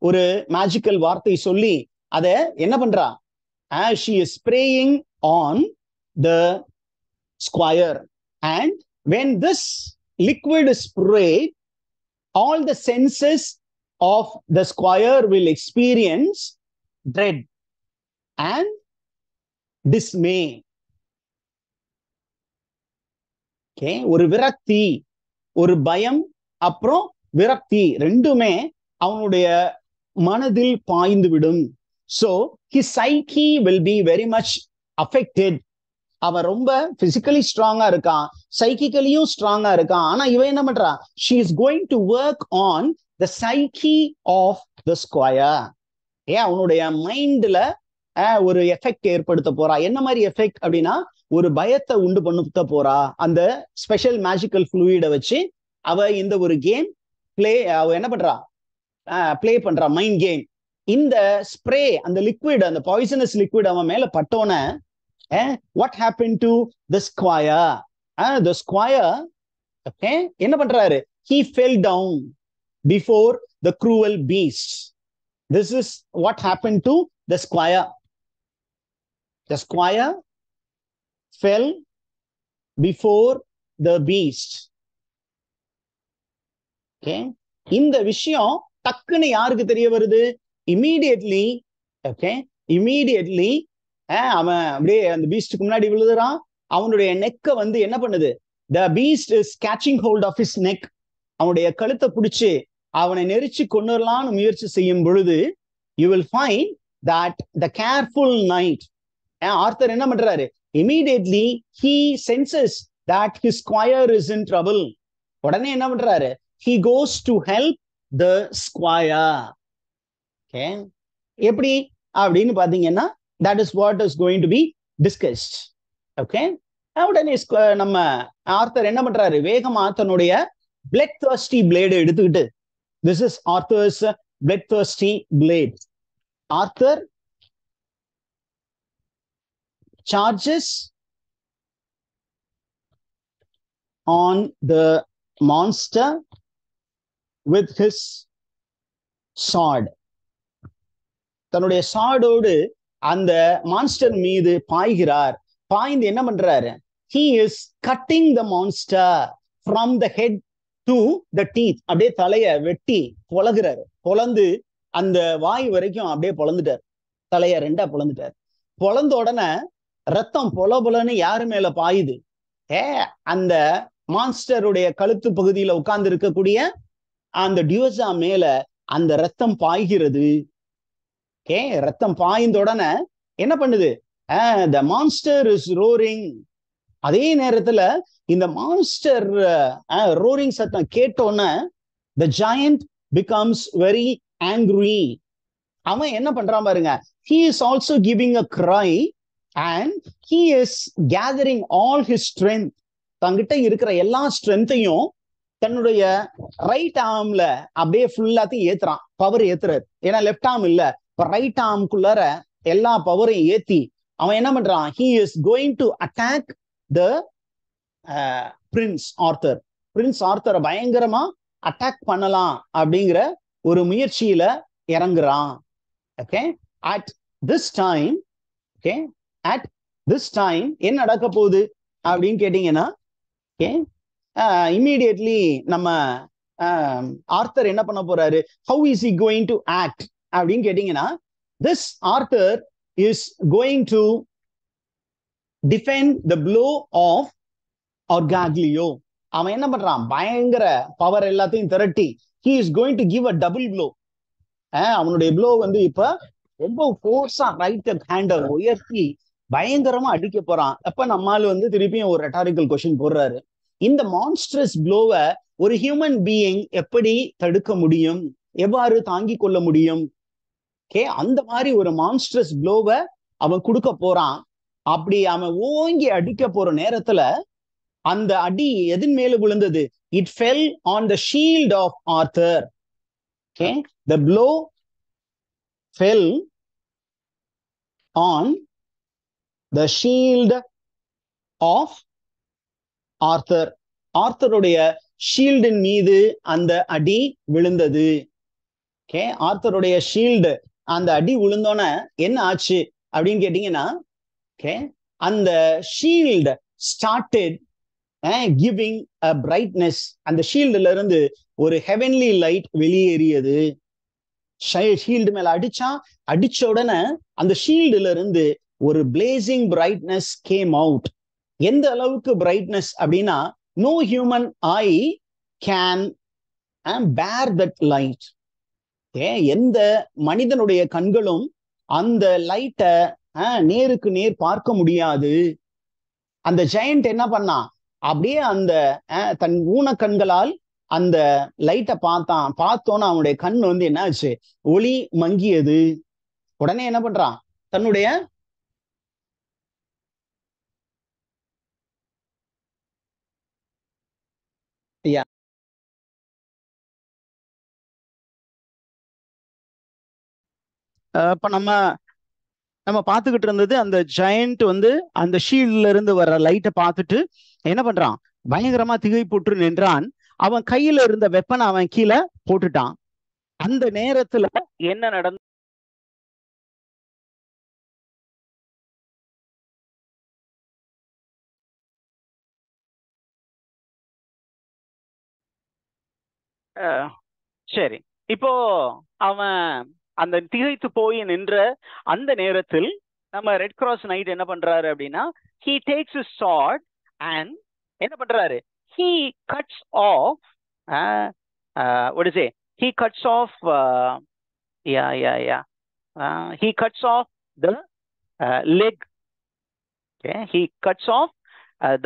ஒரு மேஜிக்கல் வார்த்தை சொல்லி அத என்ன பண்றா? she is spraying on the squire, and when this liquid is sprayed, all the senses of the squire will experience dread and dismay. Okay, ஒரு விரக்தி, ஒரு பயம், அப்புறம் விரக்தி ரெண்டுமே அவனுடைய மனதில் பாய்ந்து விடும். So his psyche will be very much affected. அவன் ரொம்ப பிசிக்கலி ஸ்ட்ராங்கா இருக்கான், சைக்கிக்கலியும் ஸ்ட்ராங்கா இருக்கான். ஆனா இவன் என்ன பண்றா? she is going to work on the psyche of the squire. அவனுடைய மைண்ட்ல ஒரு எஃபெக்ட் ஏற்படுத்த போறா. என்ன மாதிரி எஃபெக்ட் அப்படின்னா, ஒரு பயத்தை உண்டு பண்ண போறா. அந்த ஸ்பெஷல் மேஜிக்கல் ஃப்ளூயிட வச்சு அவ இந்த ஒரு கேம் அவ என்ன பண்றா? பிளே பண்றா, மைண்ட் கேம். இந்த ஸ்ப்ரே, அந்த லிக்விட், அந்த பாய்சனஸ் லிக்விட் அவன் மேல பட்டோன what happened to the squire? The squire, okay, என்ன பண்றாரு? He fell down before the cruel beast. This is what happened to the squire. The squire fell before the beast. Okay, இந்த விஷயம் டக்குன்னு யாருக்கு தெரிய வருது? Immediately, okay, immediately அவன் அப்படியே அந்த பீஸ்டுக்கு முன்னாடி விழுதுறான். அவனுடைய நெக்க வந்து என்ன பண்ணுது? The beast is catching hold of his neck. அவனுடைய கழுத்தை பிடிச்சு அவனை நெரிச்சு கொண்டுலான்னு முயற்சி செய்யும் பொழுது, you will find that the careful knight, author என்ன பண்றாரு? Immediately he senses that his squire is in trouble. உடனே என்ன பண்றாரு? He goes to help the squire. Okay, எப்படி அப்படின்னு பாத்தீங்கன்னா, that is what is going to be discussed. Okay, உடனே நம்ம ஆர்த்தர் என்ன பண்றாரு? வேகமா தன்னுடைய bloodthirsty blade எடுத்துக்கிட்டு, this is Arthur's bloodthirsty blade. Arthur charges on the monster with his sword. தன்னுடைய சார்டோடு அந்த மான்ஸ்டர் மீது பாய்கிறார். பாய்ந்து என்ன பண்றாரு? He is cutting the monster from the head to the teeth. அப்படியே தலைய வெட்டி பொளகுறாரு. பொளந்து அந்த வாய் வரைக்கும் அப்படியே பொளந்துட்டார். தலைய ரெண்டா பொளந்துட்டார். பொளந்த உடனே ரத்தம் பொல பொலன்னு யாரு மேல பாயுது? அந்த மான்ஸ்டருடைய கழுத்து பகுதியில உட்கார்ந்து இருக்கக்கூடிய அந்த டியூசா மேல அந்த ரத்தம் பாய்கிறது. ரத்தம் பாய்ந்த உடனே என்ன பண்ணுது? the monster is roaring. அதே நேரத்துல இந்த மான்ஸ்டர் ரோரிங் சத்தம் கேட்டோன்னே the giant becomes very angry. அவன் என்ன பண்றான் பாருங்க? he is also giving a cry and he is gathering all his strength. தங்கிட்ட இருக்கிற எல்லா ஸ்ட்ரென்த்தையும் தன்னுடைய ரைட் ஆர்ம்ல அப்படியே ஃபுல்லாத்தையும் ஏத்துறான். பவர் ஏத்துறாரு. ஏன்னா லெஃப்ட் ஆர்ம் இல்ல, இப்ப ரைட் ஆர்ம்குள்ளார எல்லா பவரையும் ஏத்தி அவன் என்ன பண்றான்? he is going to attack the prince Arthur. Prince ஆர்த்தரை பயங்கரமா அட்டாக் பண்ணலாம் அப்படிங்கிற ஒரு முயற்சியில இறங்குறான். Okay, at this time, okay, at this time என்ன நடக்க போகுது அப்படின்னு கேட்டீங்கன்னா, okay, immediately நம்ம ஆர்த்தர் என்ன பண்ண போறாரு? how is he going to act அப்படின்னு கேட்டீங்கன்னா, this Arthur is going to defend the blow of Orgaglio. அவன் என்ன பண்றான்? பயங்கர பவர் எல்லாத்தையும் திரட்டி he is going to give a double blow. அவனுடைய ப்ளோ வந்து இப்ப ரொம்ப ஃபோர்ஸா ரைட் ஹேண்டை உயர்த்தி பயங்கரமா அடிக்க போறான். அப்ப நம்மால் வந்து திருப்பியும் ஒரு ரெட்டாரிக்கல் கொஸ்டின் போடுறாரு. இந்த மான்ஸ்ட்ரஸ் ப்ளோவை ஒரு ஹியூமன் பீயிங் எப்படி தடுக்க முடியும்? எவ்வாறு தாங்கி கொள்ள முடியும்? அந்த மாதிரி ஒரு மான்ஸ்ட்ரஸ் ப்ளோவை அவன் கொடுக்க போறான். அப்படி அவன் ஓங்கி அடிக்க போற நேரத்துல அந்த அடி எதன் மேல விழுந்தது? It fell on the shield of Arthur. Okay, the blow fell on the shield of Arthur. ஆர்த்தருடைய ஷீல்டின் மீது அந்த அடி விழுந்தது. Okay, ஆர்த்தருடைய ஷீல்டு அந்த அடி விழுந்தோன என்ன ஆச்சு அப்படின்னு கேட்டீங்கன்னா, okay, அந்த shield started giving a brightness. அந்த ஷீல்டுல இருந்து ஒரு ஹெவன்லி லைட் வெளியேறியது. ஷீல்டு மேல அடிச்ச உடனே அந்த ஷீல்டுல இருந்து ஒரு பிளேசிங் பிரைட்னஸ் கேம் அவுட். எந்த அளவுக்கு பிரைட்னஸ் அப்படின்னா, no human eye can bear that light. எந்த மனிதனுடைய கண்களும் அந்த லைட்டை நேருக்கு நேர் பார்க்க முடியாது. அந்த ஜெயண்ட் என்ன பண்ணான், அப்படியே அந்த தன் ஊனக்கண்களால் அந்த லைட்டை பார்த்தோன்னு அவனுடைய கண் வந்து என்ன ஆச்சு, ஒளி மங்கியது. உடனே என்ன பண்றான், தன்னுடைய இப்ப நம்ம பார்த்துக்கிட்டு இருந்தது அந்த ஜெயண்ட் வந்து அந்த ஷீல்ட்ல இருந்து வர்ற லைட்டை பார்த்துட்டு என்ன பண்றான், பயங்கரமா திகைப்புற்று நின்றான். அவன் கையில இருந்த வெப்பனை அவன் கீழே போட்டுட்டான். அந்த நேரத்துல என்ன நடந்து, சரி, இப்போ அவன் அந்த திகைத்து போய் நின்ற அந்த நேரத்தில் நம்ம ரெட் கிராஸ் நைட் என்ன பண்றாரு அப்படின்னா, he takes his sword and என்ன பண்றாரு, he cuts off what is it, he cuts off he cuts off the leg. okay, he cuts off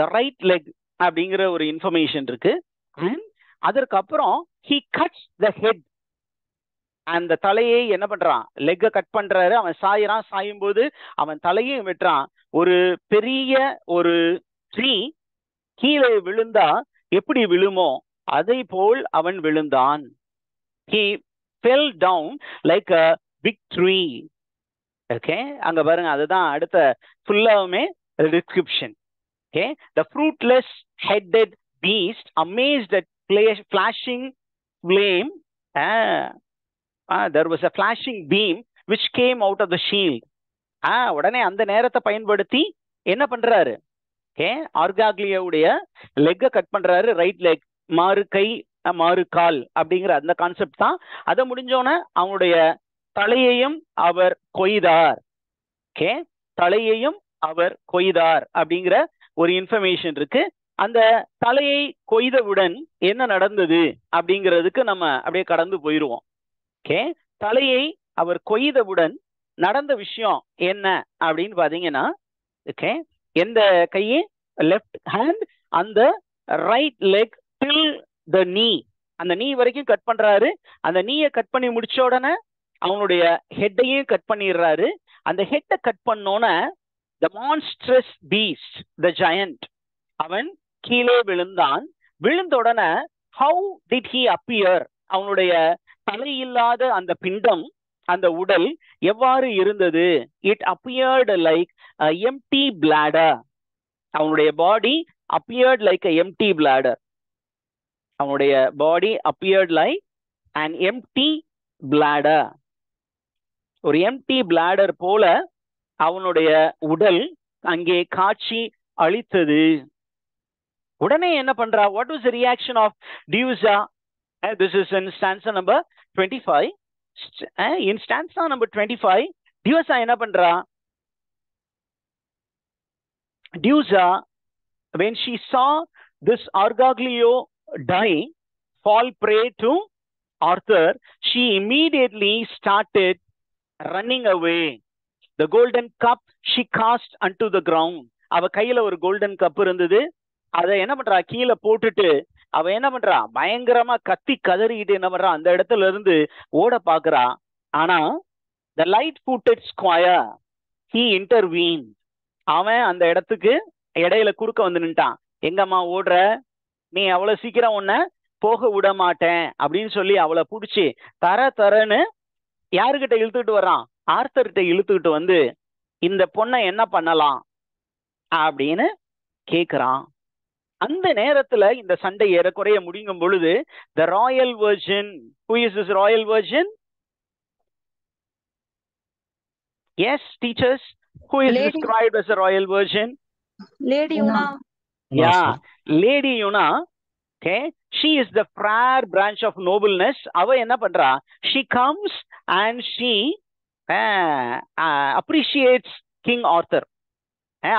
the right leg அப்படிங்கிற ஒரு இன்ஃபர்மேஷன் இருக்கு. அதற்கப்புறம் he cuts the head, அந்த தலையை என்ன பண்றான், லெக்க கட் பண்றாரு. அவன் சாயும் போது அவன் தலையை வெட்டுறான். ஒரு பெரிய ஒரு ட்ரீ கீழே விழுந்தா எப்படி விழுமோ அதை போல் அவன் விழுந்தான். he fell down like a big tree. okay, அங்க பாருங்க, அதுதான் அடுத்த ஃபுல்லாவுமே description. okay, the fruitless headed beast amazed at flashing flame, there was a flashing beam which came out of the shield. உடனே அந்த நேரத்தை பயன்படுத்தி என்ன பண்றாரு, ஆர்காக்லியோடைய லெக்க கட் பண்றாரு. ரைட் லெக், மாறு கை மாறு கால் அப்படிங்கிற அந்த கான்செப்ட் தான். அதை முடிஞ்சோன அவனுடைய தலையையும் அவர் கொய்தார். தலையையும் அவர் கொய்தார் அப்படிங்கிற ஒரு இன்ஃபர்மேஷன் இருக்கு. அந்த தலையை கொய்தவுடன் என்ன நடந்தது அப்படிங்கிறதுக்கு நம்ம அப்படியே கடந்து போயிடுவோம். தலையை அவர் கொய்தவுடன் நடந்த விஷயம் என்ன அப்படின்னு பாத்தீங்கன்னா, எந்த கையை, லெஃப்ட் ஹேண்ட், அந்த ரைட் லெக் டில் த நீ, அந்த நீ வரைக்கும் கட் பண்றாரு. அந்த நீயை கட் பண்ணி முடிச்ச உடனே அவனுடைய ஹெட்டையும் கட் பண்ணிடுறாரு. அந்த ஹெட்டை cut பண்ணோன the monstrous beast, the giant, அவன் கீழே விழுந்தான். விழுந்த உடனே how did he appear, அவனுடைய தலையில்லாத அந்த பிண்டம், அந்த உடல் எவ்வாறு இருந்தது? it appeared like a empty bladder. அவனுடைய பாடி appeared like a empty bladder. அவனுடைய பாடி appeared like an empty bladder. ஒரு empty bladder போல அவனுடைய உடல் அங்கே காட்சி அளித்தது. உடனே என்ன பண்றா, what was the reaction of Diuza? This is in stanza number 25. In stanza number 25, Diuza என்ன பண்றா, Diuza, when she saw this Argaglio die, fall prey to Arthur, she immediately started running away. The golden cup she cast unto the ground. அவ கையில ஒரு golden cup இருந்தது. அதை என்ன பண்றா, கீழே போட்டுட்டு அவ என்ன பண்றா, பயங்கரமா கத்தி கதறிக்கிட்டு என்ன பண்றா, அந்த இடத்துல இருந்து ஓட பாக்குறா. ஆனா the light footed squire, he intervened. அவன் அந்த இடத்துக்கு இடையில குறுக்க வந்து நின்ட்டான். எங்கம்மா ஓடுற, நீ அவ்வளவு சீக்கிரம் உன்னை போக விட மாட்டேன் அப்படின்னு சொல்லி அவளை பிடிச்சி தரன்னு யாருக்கிட்ட இழுத்துக்கிட்டு வர்றான், ஆர்த்தர்கிட்ட இழுத்துக்கிட்டு வந்து இந்த பொண்ணை என்ன பண்ணலாம் அப்படின்னு கேக்குறான். அந்த நேரத்துல இந்த சண்டை ஏறக்குறைய முடியும் பொழுது the royal virgin, who is this royal virgin? Yes, teachers, who is Lady. described as a royal virgin? Lady Una. Yeah, Lady Una. Okay, she is the fair branch of nobleness. அவ என்ன பண்றா, she comes and she appreciates King Arthur.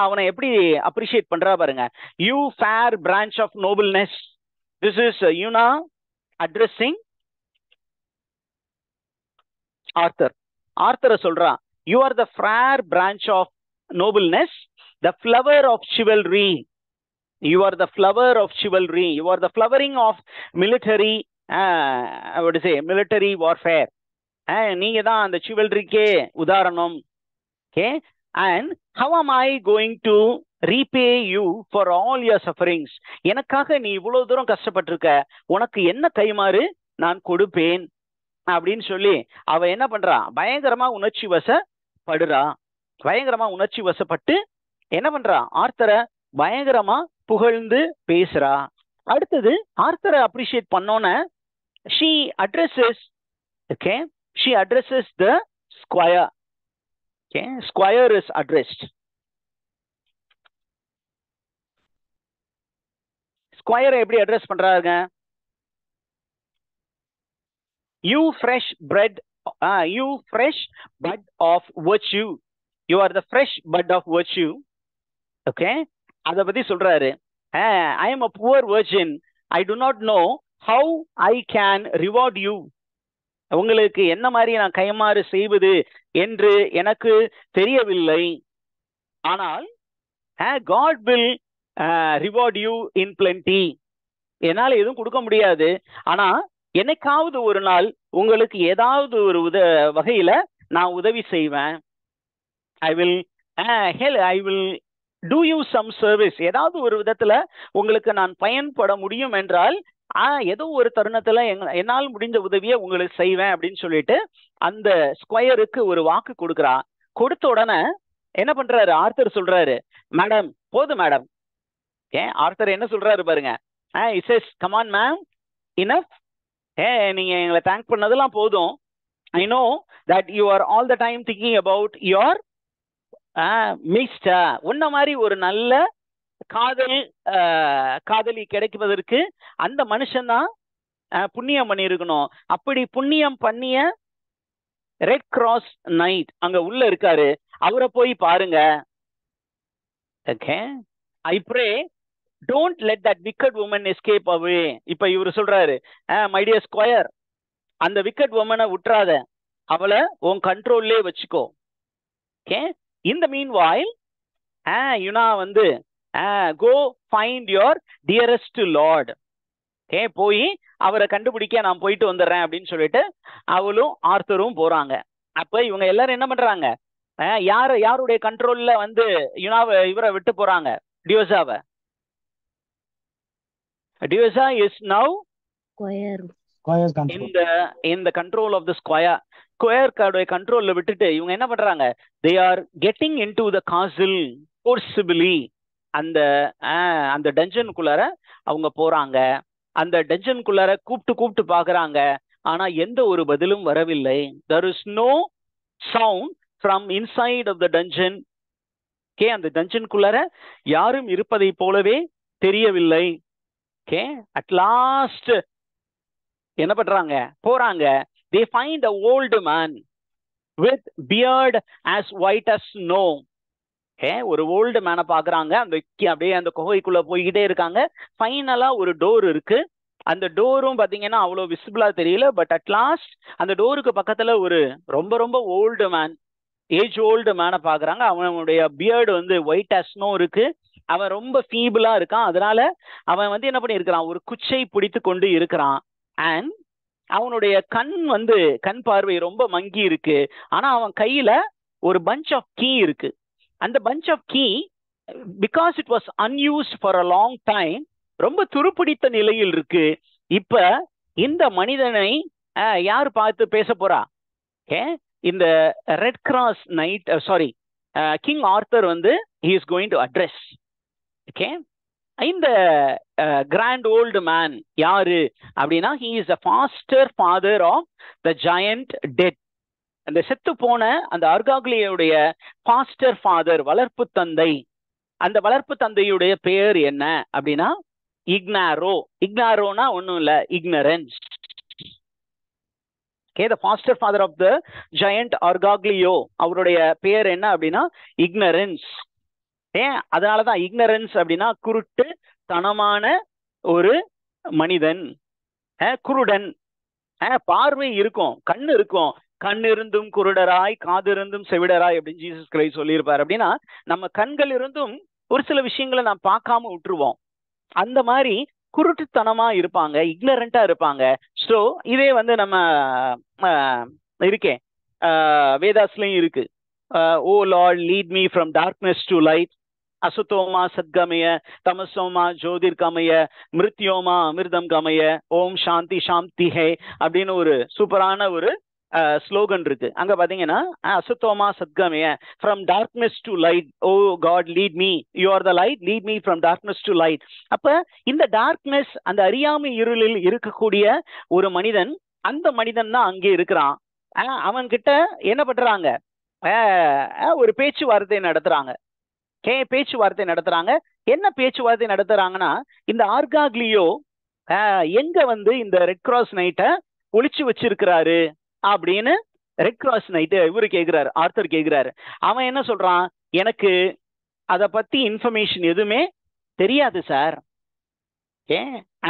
அவனை எப்படி appreciate பண்றா பாருங்க. You fair branch of nobleness. This is Una addressing Arthur. ஆர்த்தரை சொல்றான், You are the fair branch of nobleness, the flower of chivalry. You are the flower of chivalry. You are the flowering of military, I would say, military warfare. நீங்க தான் அந்த சிவல்ரிக்கே உதாரணம். Okay? And how am I going to repay you for all your sufferings? எனக்காக நீ இவ்வளவு தூரம் கஷ்டப்பட்டிருக்க, உனக்கு என்ன கைமாறு நான் கொடுப்பேன் அப்படின்னு சொல்லி அவ என்ன பண்றா, பயங்கரமா உணர்ச்சி வசப்படுறா. பயங்கரமா உணர்ச்சி வசப்பட்டு என்ன பண்றா, ஆர்த்தரை பயங்கரமா புகழ்ந்து பேசுறா. அடுத்தது ஆர்த்தரை அப்ரிஷியேட் பண்ணோன்னு she addresses, okay, she addresses the squire. Okay, squire is addressed. squire எப்படி அட்ரஸ் பண்றாங்க? You fresh bud of virtue. You are the fresh bud of virtue. Okay, அத பத்தி சொல்றாரு. I am a poor virgin. I do not know how I can reward you. உங்களுக்கு என்ன மாதிரி நான் கைமாறு செய்வது என்று எனக்கு தெரியவில்லை. ஆனால் God will reward you in plenty. என்னால எதுவும் கொடுக்க முடியாது, ஆனா என்னைக்காவது ஒரு நாள் உங்களுக்கு ஏதாவது ஒரு வகையில நான் உதவி செய்வேன். I will do you some service. ஏதாவது ஒரு விதத்துல உங்களுக்கு நான் பயன்பட முடியும் என்றால் ஏதோ ஒரு தருணத்துல என்னால் முடிஞ்ச உதவியை உங்களுக்கு செய்வேன் அப்படின்னு சொல்லிட்டு அந்த ஸ்கொயருக்கு ஒரு வாக்கு கொடுக்குறா. கொடுத்த உடனே என்ன பண்றாரு, ஆர்த்தர் சொல்றாரு, மேடம் போதும் மேடம். ஆர்த்தர் என்ன சொல்றாரு பாருங்க, he says, come on ma'am, enough. நீங்க எங்களை தேங்க் பண்ணதெல்லாம் போதும். I know that you are all the time thinking about your mister. உன்ன மாதிரி ஒரு நல்ல காதலி கிடைக்குவதற்கு அந்த மனுஷன் தான் புண்ணியம் பண்ணியிருக்கணும். அப்படி புண்ணியம் பண்ணிய ரெட் கிராஸ் நைட் அங்க உள்ள இருக்காரு, அவரை போய் பாருங்க. Okay, I pray don't let that wicked woman escape away. இப்ப இவரு சொல்றாரு, my dear squire, அந்த wicked woman விட்டுறாத, அவளை உன் கண்ட்ரோல்லே வச்சுக்கோ. Okay, in the meanwhile யுனா வந்து go find your dearest lord. போய் அவரை கண்டுபிடிக்க நான் போயிட்டு வந்துடுறேன் அப்படின்னு சொல்லிட்டு அவளும் ஆர்த்தரும் போறாங்க. அப்ப இவங்க எல்லாரும் என்ன பண்றாங்க, யாருடைய கண்ட்ரோல்ல வந்து இவரை விட்டு போறாங்க, டியோசாவை. Duessa is now in the control of the squire. Squire கண்ட்ரோல்ல விட்டுட்டு இவங்க என்ன பண்றாங்க, they are getting into the castle forcibly. அந்த டஞ்சனுக்குள்ளார அவங்க போறாங்க. அந்த டஞ்சனுக்குள்ளார கூப்பிட்டு பாக்குறாங்க, ஆனா எந்த ஒரு பதிலும் வரவில்லை. there is no sound from inside of the dungeon. அந்த டஞ்சனுக்குள்ளார யாரும் இருப்பதை போலவே தெரியவில்லை. at last என்ன பண்றாங்க, போறாங்க. they find a old man with beard as white as snow. ஒரு ஓல்டு மேனை பாக்குறாங்க. அப்படியே அந்த குகைக்குள்ள போய்கிட்டே இருக்காங்க. ஃபைனலா ஒரு டோர் இருக்கு. அந்த டோரும் பாத்தீங்கன்னா அவ்வளவு விசிபிளா தெரியல. பட் அட் லாஸ்ட் அந்த டோருக்கு பக்கத்துல ஒரு ரொம்ப ரொம்ப ஓல்டு மேன், ஏஜ் ஓல்டு மேனை பாக்குறாங்க. அவனுடைய பியர்டு வந்து ஒயிட் as snow இருக்கு. அவன் ரொம்ப ஃபீபிளா இருக்கான். அதனால அவன் வந்து என்ன பண்ணி இருக்கிறான், ஒரு குச்சை பிடித்து கொண்டு இருக்கிறான். அண்ட் அவனுடைய கண் பார்வை ரொம்ப மங்கி இருக்கு. ஆனா அவன் கையில ஒரு பஞ்ச் ஆஃப் கீ இருக்கு. அந்த bunch of key, because it was unused for a long time, ரொம்ப துருப்பிடித்த நிலையில் இருக்கு. இப்ப இந்த மனிதனை யார் பார்த்து பேச போறா, இந்த red cross night king author வந்து he is going to address. இந்த கிராண்ட் ஓல்டு மேன் யாரு அப்படின்னா, he is the foster father of the giant dead. அந்த செத்து போன அந்த அர்காக்லியுடைய ஃபாஸ்டர் ஃபாதர், வளர்ப்பு தந்தை. அந்த வளர்ப்பு தந்தையுடைய பெயர் என்ன அப்படின்னா இக்னாரோ. இக்னாரோனா ஒன்றும் இல்லை, ignorance. the foster father of the giant Argaglio, அவருடைய பெயர் என்ன அப்படின்னா இக்னரன்ஸ். அதனாலதான் இக்னரன்ஸ் அப்படின்னா குருட்டு தனமான ஒரு மனிதன், குருடன். பார்வை இருக்கும், கண்ணு இருக்கும், கண் இருந்தும் குருடராய், காது இருந்தும் செவிடராய் அப்படின்னு ஜீசஸ் கிரைஸ்ட் சொல்லியிருப்பார். அப்படின்னா நம்ம கண்கள் இருந்தும் ஒரு சில விஷயங்களை நாம் பார்க்காம விட்டுருவோம். அந்த மாதிரி குருட்டுத்தனமா இருப்பாங்க, இக்னரண்டா இருப்பாங்க. ஸோ இதே வந்து நம்ம இருக்கேன் வேதாஸ்லயும் இருக்கு. O lord lead me from darkness to light, அசுத்தோமா சத்கமய, தமசோமா ஜோதிர்கமய, மிருத்யோமா அமிர்தம் கமய, ஓம் சாந்தி சாந்தி ஹே அப்படின்னு ஒரு சூப்பரான ஒரு ஸ்லோகன் இருக்கு. அங்க பாத்தீங்கன்னா அசுத்தோமா சத்கமய, from darkness to light, O God lead me, you are the light, lead me from darkness to light. அப்ப இந்த டார்க்னஸ், அந்த அறியாமை இருளில் இருக்கக்கூடிய ஒரு மனிதன், அந்த மனிதன் தான் அங்கே இருக்கிறான். அவன் கிட்ட என்ன பண்றாங்க, ஒரு பேச்சுவார்த்தை நடத்துறாங்க. பேச்சுவார்த்தை நடத்துறாங்க. என்ன பேச்சுவார்த்தை நடத்துறாங்கன்னா, இந்த ஆர்காக்லியோ எங்க வந்து இந்த ரெட் கிராஸ் நைட்டை ஒளிச்சு வச்சிருக்கிறாரு அப்படின்னு ரெட் கிராஸ் நைட்டு இவரு கேட்கிறாரு, ஆர்த்தர் கேட்கிறாரு. அவன் என்ன சொல்றான், எனக்கு அதை பத்தி இன்ஃபர்மேஷன் எதுவுமே தெரியாது சார்.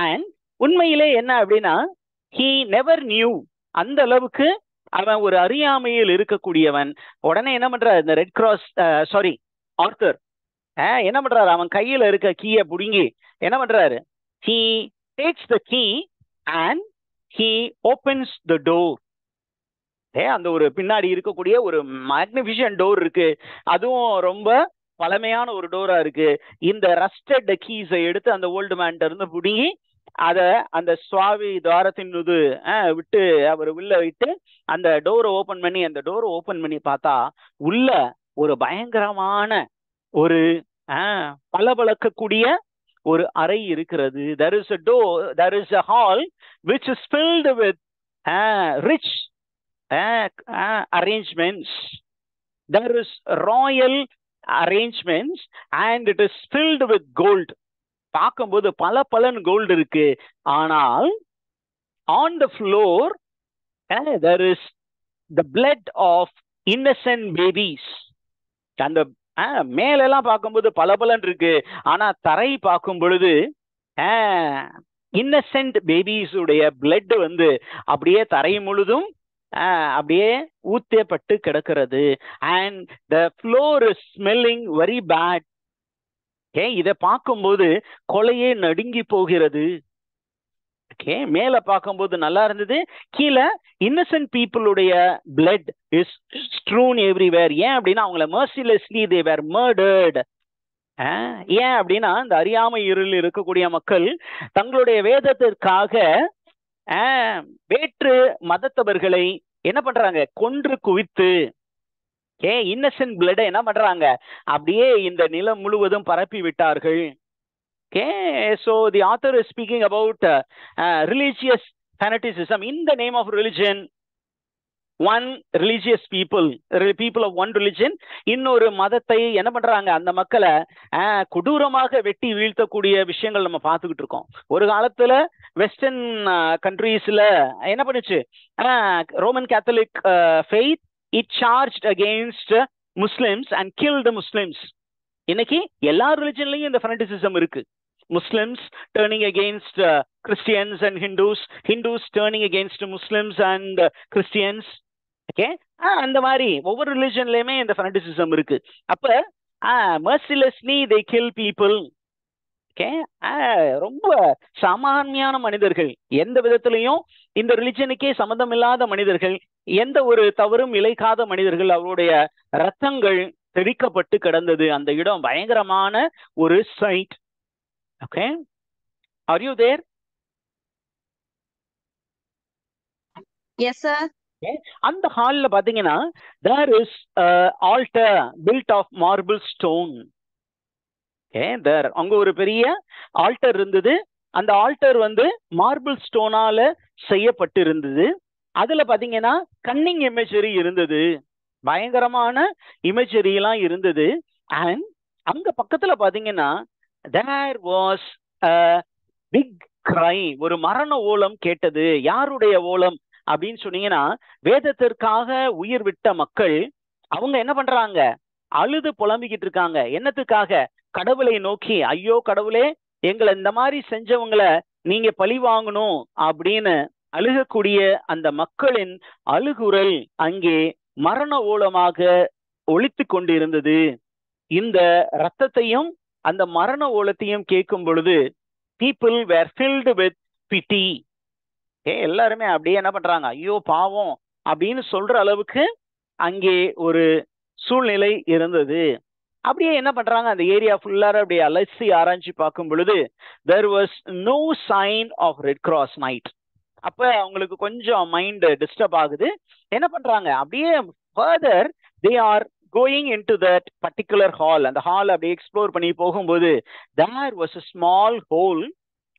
அண்ட் உண்மையிலே என்ன அப்படின்னா, ஹீ நெவர் நியூ, அந்த அளவுக்கு அவன் ஒரு அறியாமையில் இருக்கக்கூடியவன். உடனே என்ன பண்றாரு இந்த ரெட் கிராஸ் ஆர்த்தர் என்ன பண்றாரு, அவன் கையில இருக்க கீயை புடுங்கி என்ன பண்றாரு, he takes the key and he opens the door. அந்த ஒரு பின்னாடி இருக்கக்கூடிய ஒரு மேக்னிஃபிஷியன்ட் டோர் இருக்கு, அதுவும் ரொம்ப பழமையான ஒரு டோரா இருக்கு. இந்த ரஸ்டட் கீஸை எடுத்து அந்த ஓல்டு மேன்ட்ட இருந்து புடுங்கி அத அந்த சுவாவி துவாரத்தின் விட்டு அவர் உள்ள விட்டு அந்த டோரை ஓபன் பண்ணி, அந்த டோரை ஓபன் பண்ணி பார்த்தா உள்ள ஒரு பயங்கரமான ஒரு பளபளக்கக்கூடிய ஒரு அறை இருக்கிறது. There is a door, there is a hall which is filled with rich arrangements. There is royal arrangements and it is filled with gold. பார்க்கும்போது பல பலன் கோல்டு இருக்கு. ஆனால் on the floor there is the blood of innocent babies. அந்த மேலெல்லாம் பார்க்கும்போது பல பலன் இருக்கு, ஆனா தரை பார்க்கும் பொழுது இன்னசென்ட் பேபிஸ் உடைய பிளட் வந்து அப்படியே தரை முழுதும் அப்படியே ஊத்தப்பட்டு கிடக்கிறது. And the floor is smelling very bad. இதை பார்க்கும்போது கொலையே நடுங்கி போகிறது. மேல பார்க்கும்போது நல்லா இருந்தது, கீழே இன்னசென்ட் பீப்புளுடைய பிளட் இஸ் ஸ்ட்ரூன் எவ்ரிவேர். ஏன் அப்படின்னா அவங்கள mercilessly they were murdered. ஏன் அப்படின்னா இந்த அறியாமை இருளில் இருக்கக்கூடிய மக்கள் தங்களுடைய வேதத்திற்காக வேற்று மதத்தவர்களை என்ன பண்றாங்க, கொன்று குவித்து இன்னசென்ட் பிளட் என்ன பண்றாங்க, அப்படியே இந்த நிலம் முழுவதும் பரப்பி விட்டார்கள். So the author is speaking about religious fanaticism in the name of religion. One religious people of one religion இன்னொரு மதத்தை என்ன பண்றாங்க, அந்த மக்களை கொடூரமாக வெட்டி வீழ்த்தக்கூடிய விஷயங்கள் நம்ம பார்த்துக்கிட்டு இருக்கோம். ஒரு காலத்துல வெஸ்டர்ன் கண்ட்ரீஸ்ல என்ன பண்ணுச்சு, Roman Catholic faith it charged against Muslims and killed Muslims. இன்னைக்கு எல்லா ரிலிஜன்லயும் இந்த ஃபெனட்டிசிசம் இருக்கு. Muslims turning against Christians and Hindus turning against Muslims and Christians. அந்த மாதிரி ஒவ்வொரு ரிலிஜன்லயுமே இந்த ஃபெனட்டிசிசம் இருக்கு. அப்ப mercilessly they kill people. ரொம்ப சாமானியான மனிதர்கள், எந்த விதத்திலையும் இந்த ரிலிஜனுக்கே சம்மந்தம் இல்லாத மனிதர்கள், எந்த ஒரு தவறும் இழைக்காத மனிதர்கள், அவருடைய ரத்தங்கள் தெளிக்கப்பட்டு கிடந்தது. அந்த இடம் பயங்கரமான ஒரு side. Okay, are you there? Yes sir. அந்த ஹால்ல பாத்தீங்கன்னா there is altar built of marble stone. there அங்க ஒரு பெரிய ஆல்டர் இருந்தது. அந்த ஆல்டர் வந்து மார்பிள் ஸ்டோனால செய்யப்பட்டு இருந்தது. அதுல பாத்தீங்கன்னா கன்னிங் இமேஜரி இருந்தது, பயங்கரமான இமேஜரி எல்லாம் இருந்தது. அண்ட் அங்க பக்கத்துல பாத்தீங்கன்னா there was a big cry, ஒரு மரண ஓலம் கேட்டது. யாருடைய ஓலம் அப்படின்னு சொன்னீங்கன்னா, வேதத்திற்காக உயிர் விட்ட மக்கள் அவங்க என்ன பண்றாங்க, அழுது புலம்பிக்கிட்டு இருக்காங்க. என்னத்துக்காக, கடவுளை நோக்கி, ஐயோ கடவுளே எங்களை இந்த மாதிரி செஞ்சவங்களை நீங்க பழி வாங்கணும் அப்படின்னு அழுகக்கூடிய அந்த மக்களின் அழுகுரல் அங்கே மரண ஓலமாக ஒலித்து கொண்டிருந்தது. இந்த ரத்தத்தையும் அந்த மரண ஓலத்தையும் கேட்கும் பொழுது people were filled with pity. எல்லாருமே அப்படியே என்ன பண்றாங்க, ஐயோ பாவம் அப்படின்னு சொல்ற அளவுக்கு அங்கே ஒரு சூழ்நிலை இருந்தது. அப்படியே என்ன பண்றாங்க, அந்த ஏரியா ஃபுல்லார அப்படியே அலசி ஆராய்ச்சி பார்க்கும் பொழுது there was no sign of Red Cross night. அப்ப அவங்களுக்கு கொஞ்சம் மைண்ட் டிஸ்டர்ப் ஆகுது. என்ன பண்றாங்க, அப்படியே further they are going into that particular hall. அந்த ஹால் அப்படியே எக்ஸ்ப்ளோர் பண்ணி போகும்போது there was a small hole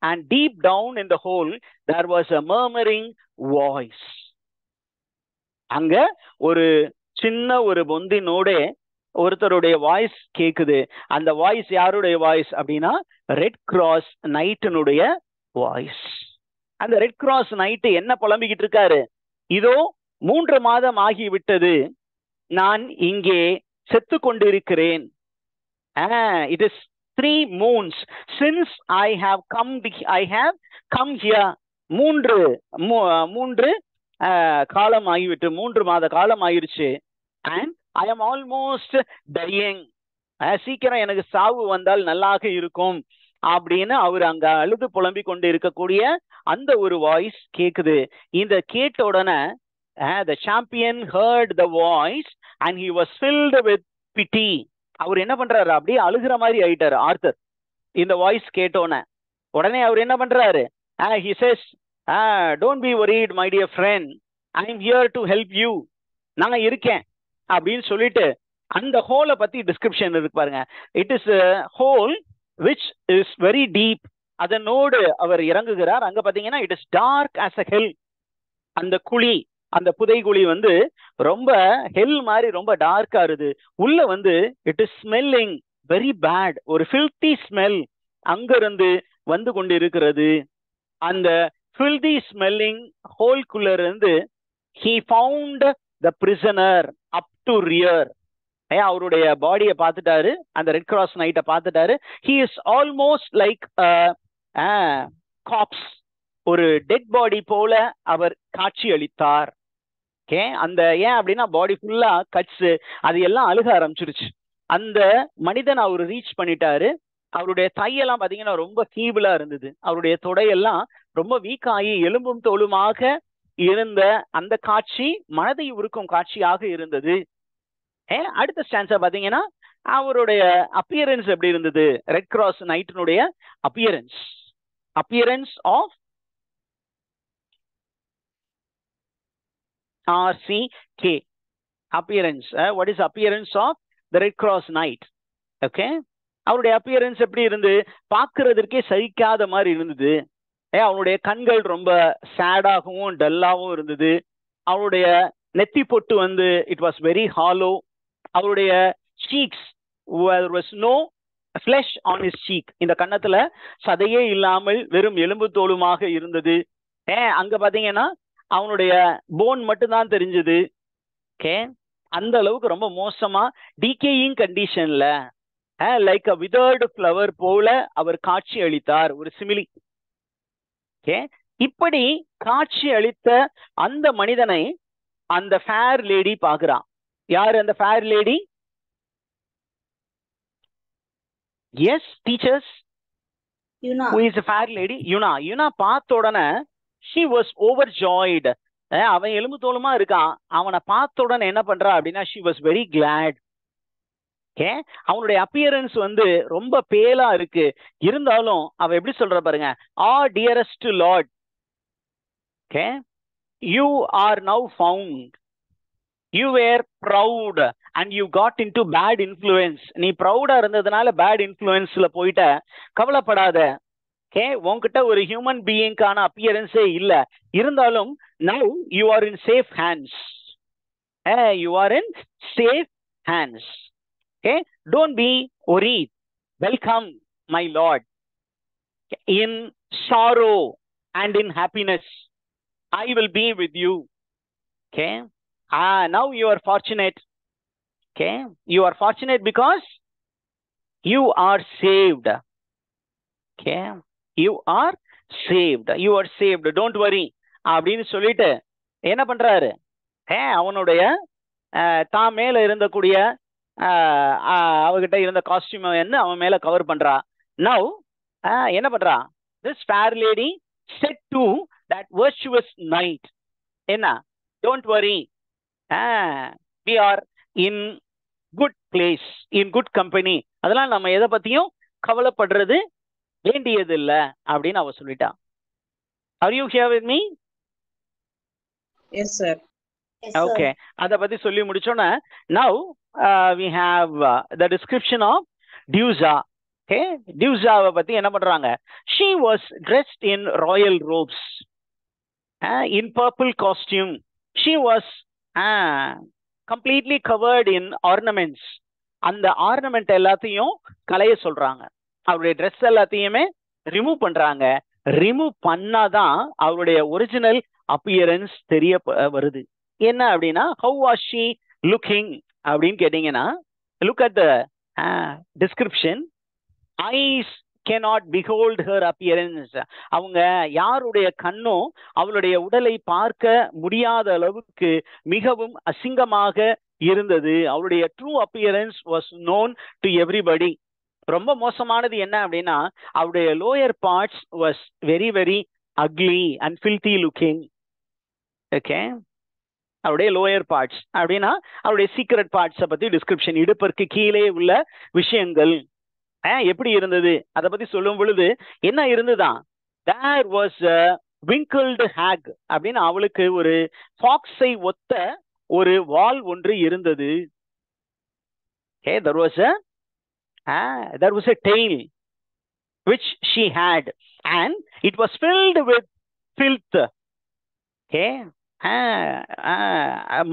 and deep down in the hole there was a murmuring voice. அங்க ஒரு சின்ன ஒரு பொந்தினோட ஒருத்தருடைய வாய்ஸ் கேக்குது. அந்த வாய்ஸ் யாருடைய வாய்ஸ் அப்படின்னா ரெட் கிராஸ் நைட்டினுடைய வாய்ஸ். அந்த ரெட் கிராஸ் நைட் என்ன புலம்பிக்கிட்டு இருக்காரு, இதோ 3 மாதம் ஆகிவிட்டது, நான் இங்கே செத்து கொண்டிருக்கிறேன். It is 3 moons since I have come here. 3 காலம் ஆகிவிட்டு 3 மாத காலம் ஆயிடுச்சு. And I am almost dying. சீக்கிரம் எனக்கு சாவு வந்தால் நல்லாக இருக்கும் அப்படின்னு அவர் அங்க அழுது புலம்பி கொண்டு இருக்கக்கூடிய அந்த ஒரு வாய்ஸ் கேக்குது. இந்த கேட்ட உடனே the champion heard the voice and he was filled with pity. அவர் என்ன பண்றாரு, அப்படியே அழுகிற மாதிரி ஆயிட்டாரு ஆர்த்தர். இந்த வாய்ஸ் கேட்டோன்னே உடனே அவர் என்ன பண்றாரு, he says, don't be worried my dear friend, I am here to help you. நான் இருக்கேன் அப்படின்னு சொல்லிட்டு அந்த ஹோலை பத்தி டிஸ்கிரிப்ஷன் இருக்கு பாருங்க. It is hole which is very deep. அதனோடு அவர் இறங்குகிறார். அங்க பாத்தீங்கன்னா it is dark as a hell. அந்த குழி, அந்த புதைகுழி வந்து ரொம்ப ஹெல் மாதிரி ரொம்ப டார்க்கா இருது. உள்ள வந்து it is smelling very bad. ஒரு ஃபில்தி ஸ்மெல் அங்கிருந்து வந்து கொண்டு இருக்கிறது. அந்த ஃபில்தி ஸ்மெல்லிங் ஹோல்குள்ள இருந்து he found the prisoner up to rear. அவருடைய பாடியை பார்த்துட்டாரு, அந்த ரெட் கிராஸ் நைட்டை பார்த்துட்டாரு. he is almost like a corpse. ஒரு டெட் பாடி போல அவர் காட்சி அளித்தார். அந்த ஏன் அப்படின்னா பாடி ஃபுல்லா கட்ஸ் அது எல்லாம் அழுக ஆரம்பிச்சிருச்சு. அந்த மனிதன் அவரு ரீச் பண்ணிட்டாரு. அவருடைய தையெல்லாம் பாத்தீங்கன்னா ரொம்ப ஃபீபிளா இருந்தது. அவருடைய தொடையெல்லாம் ரொம்ப வீக்காகி எலும்பும் தோலுமாக இருந்த அந்த காட்சி மனதை உருக்கும் காட்சியாக இருந்தது. அடுத்த ஸ்டான்ஸா பாத்தீங்கன்னா அவருடைய அப்பியரன்ஸ் எப்படி இருந்தது, ரெட் கிராஸ் நைட்டினுடைய appearance of RCK appearance. What is appearance of the Red Cross night? Okay, அவருடைய அப்பியரன்ஸ் எப்படி இருந்து, பார்க்கறதுக்கே சகிக்காத மாதிரி இருந்தது. அவனுடைய கண்கள் ரொம்ப சேடாகவும் டல்லாகவும் இருந்தது. அவருடைய நெத்தி பொட்டு வந்து இட் வாஸ் வெரி ஹாலோ. அவருடைய seeks there was no flesh on his cheek. இந்த கன்னத்துல சதையே இல்லாமல் வெறும் எலும்பு தோலுமாக இருந்தது. அங்க பாத்தீங்கன்னா அவனுடைய போன் மட்டும்தான் தெரிஞ்சது. அந்த அளவுக்கு ரொம்ப மோசமா டிகேயிங் கண்டிஷன்ல லைக் அ விதர்டு ஃப்ளவர் போல அவர் காட்சி அளித்தார். ஒரு சிமிலி. இப்படி காட்சி அளித்த அந்த மனிதனை அந்த ஃபேர் லேடி பாக்குறான். யாரு அந்த fair lady? Yes teachers, who is a fair lady? Una பார்த்த உடனே she was overjoyed. அவன் எலும்பு தோலுமா இருக்கான். அவனை பார்த்த உடனே என்ன பண்றா அப்படின்னா she was very glad. அவனுடைய அப்பியரன்ஸ் வந்து ரொம்ப பேலா இருக்கு. இருந்தாலும் அவ எப்படி சொல்ற பாருங்க, dearest Lord, you are now found. You were proud and you got into bad influence. நீ ப்ரௌடா இருந்ததுனால பேட் இன்ஃப்ளூயன்ஸ்ல போயிட்ட. கவலைப்படாத. உன்கிட்ட ஒரு ஹியூமன் பீயிங்கான அப்பியரன்ஸே இல்ல. இருந்தாலும் now you are in safe hands. You are in safe hands. Don't be worried. Welcome my Lord. In sorrow and in happiness I will be with you. Now you are fortunate. You are fortunate because you are saved. You are saved. Don't worry. அப்படின்னு சொல்லிட்டு என்ன பண்றாரு, அவனுடைய தான் மேல இருந்தக்கூடிய அவகிட்ட இருந்த costume வந்து அவன் மேல கவர் பண்றா. நவ் என்ன பண்றா, this fair lady said to that virtuous knight, என்ன, don't worry, we are in good place, in good company, அதெல்லாம் நம்ம எதை பத்தியும் கவலைப்படுறது வேண்டியது இல்ல அப்படின்னு அவ சொல்லிட்டா. Are you here with me? Yes, sir. Okay, அத பத்தி சொல்லி முடிச்சோன்னா now we have the description of Diuza. Okay, Diuzaவை பத்தி என்ன பண்றாங்க, she was dressed in royal robes, in purple costume, she was completely covered in ornaments. அந்த ornament எல்லாத்தையும் கலைய சொல்றாங்க, அவருடைய ட்ரெஸ் எல்லாத்தையுமே ரிமூவ் பண்றாங்க. ரிமூவ் பண்ணாதான் அவருடைய ஒரிஜினல் அப்பியரன்ஸ் தெரிய வருது. என்ன அப்படின்னா, how was she looking அப்படின்னு கேட்டீங்கன்னா, look at the description. Eyes cannot behold her appearance. அவங்க யாருடைய கண்ணும் அவளுடைய உடலை பார்க்க முடியாத அளவுக்கு மிகவும் அசிங்கமாக இருந்தது. அவளுடைய true appearance was known to everybody. ரொம்ப மோசமானது என்ன அப்படின்னா, அவருடைய lower parts was very very ugly and filthy looking. Okay, அவருடைய லோயர் பார்ட்ஸ் அப்படின்னா அவருடைய சீக்ரெட் பார்ட்ஸை பத்தி டிஸ்கிரிப்ஷன், இடுப்பிற்கு கீழே உள்ள விஷயங்கள் எப்படி இருந்தது அதை பத்தி சொல்லும் பொழுது என்ன இருந்துதான், there was a wrinkled hag அப்படின்னு அவளுக்கு ஒரு ஃபாக்ஸை ஒத்த ஒரு வால் ஒன்று இருந்தது. there was a tail which she had and it was filled with filth.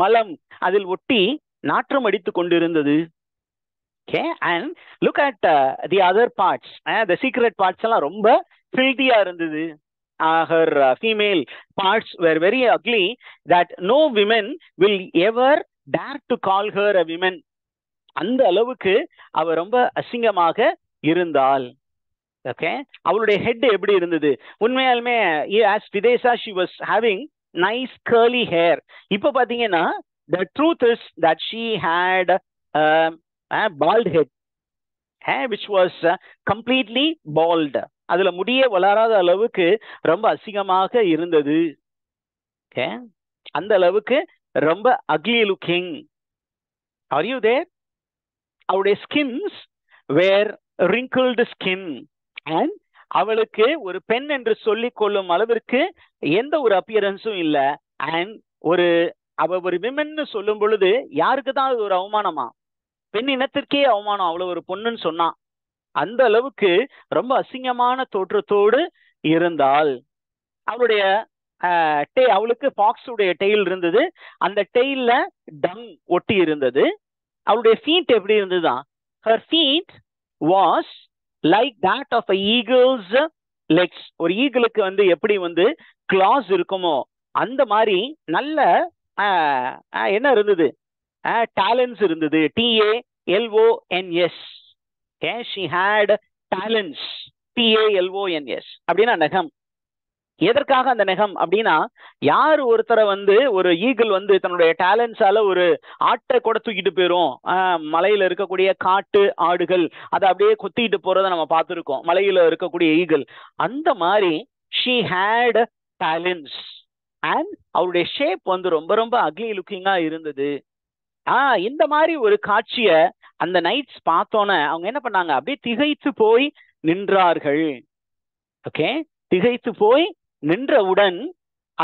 மலம் அதில் ஒட்டி நாற்றம் அடித்துக் கொண்டிருந்தது. Okay, and look at the other parts. The secret parts எல்லாம் ரொம்ப filthy-ஆ இருந்தது. Her female parts were very ugly that no women will ever dare to call her a woman. அந்த அளவுக்கு அவ ரொம்ப அசிங்கமாக இருந்தாள். ஓகே, அவளுடைய ஹெட் எப்படி இருந்தது உண்மையாலுமே, as Videsa she was having nice curly hair. இப்போ பாத்தீங்கன்னா the truth is that she had bald head, which was completely bald. அதுல முடியே வளராத அளவுக்கு ரொம்ப அசிங்கமாக இருந்தது. அந்த அளவுக்கு ரொம்ப ugly looking. Are you there? அவருடைய skins were wrinkled skin and அவளுக்கு ஒரு பெண் என்று சொல்லிக் கொள்ளும் அளவிற்கு எந்த ஒரு அப்பியரன்ஸும் இல்ல. அண்ட் அவ ஒரு விமன் சொல்லும் பொழுது யாருக்கு தான் அது ஒரு அவமானமா, பெண் இனத்திற்கே அவமானம் அவ்வளவு ஒரு பொண்ணுன்னு சொன்னா. அந்த அளவுக்கு ரொம்ப அசிங்கமான தோற்றத்தோடு இருந்தாள். அவளுடைய அவளுக்கு ஃபாக்ஸ் உடைய டெயில் இருந்தது, அந்த டெயில்ல டங் ஒட்டி இருந்தது. அவளுடைய ஃபீட் எப்படி இருந்ததுதான், her feet was like that of a eagle's legs. ஒரு ஈகிளுக்கு வந்து எப்படி வந்து கிளாஸ் இருக்குமோ அந்த மாதிரி நல்ல என்ன இருந்தது, talons இருந்தது. TALONS. she had talons. TALONS அப்படின்னா நகம். எதற்காக அந்த நகம் அப்படின்னா, யார் ஒருத்தரை வந்து ஒரு ஈகிள் வந்து தன்னுடைய டேலன்ஸால ஒரு ஆட்டை கூட தூக்கிட்டு போயிரும். மலையில இருக்கக்கூடிய காட்டு ஆடுகள் அதை அப்படியே கொத்திட்டு போறதை நம்ம பார்த்துருக்கோம், மலையில இருக்கக்கூடிய ஈகிள். அந்த மாதிரி she had talons and அவருடைய ஷேப் வந்து ரொம்ப ரொம்ப அக்லி லுக்கிங்கா இருந்தது. இந்த மாதிரி ஒரு காட்சிய அந்த நைட்ஸ் பார்த்தோன்னே அவங்க என்ன பண்ணாங்க, அப்படியே திகைத்து போய் நின்றார்கள். ஓகே, திகைத்து போய் நின்றவுடன்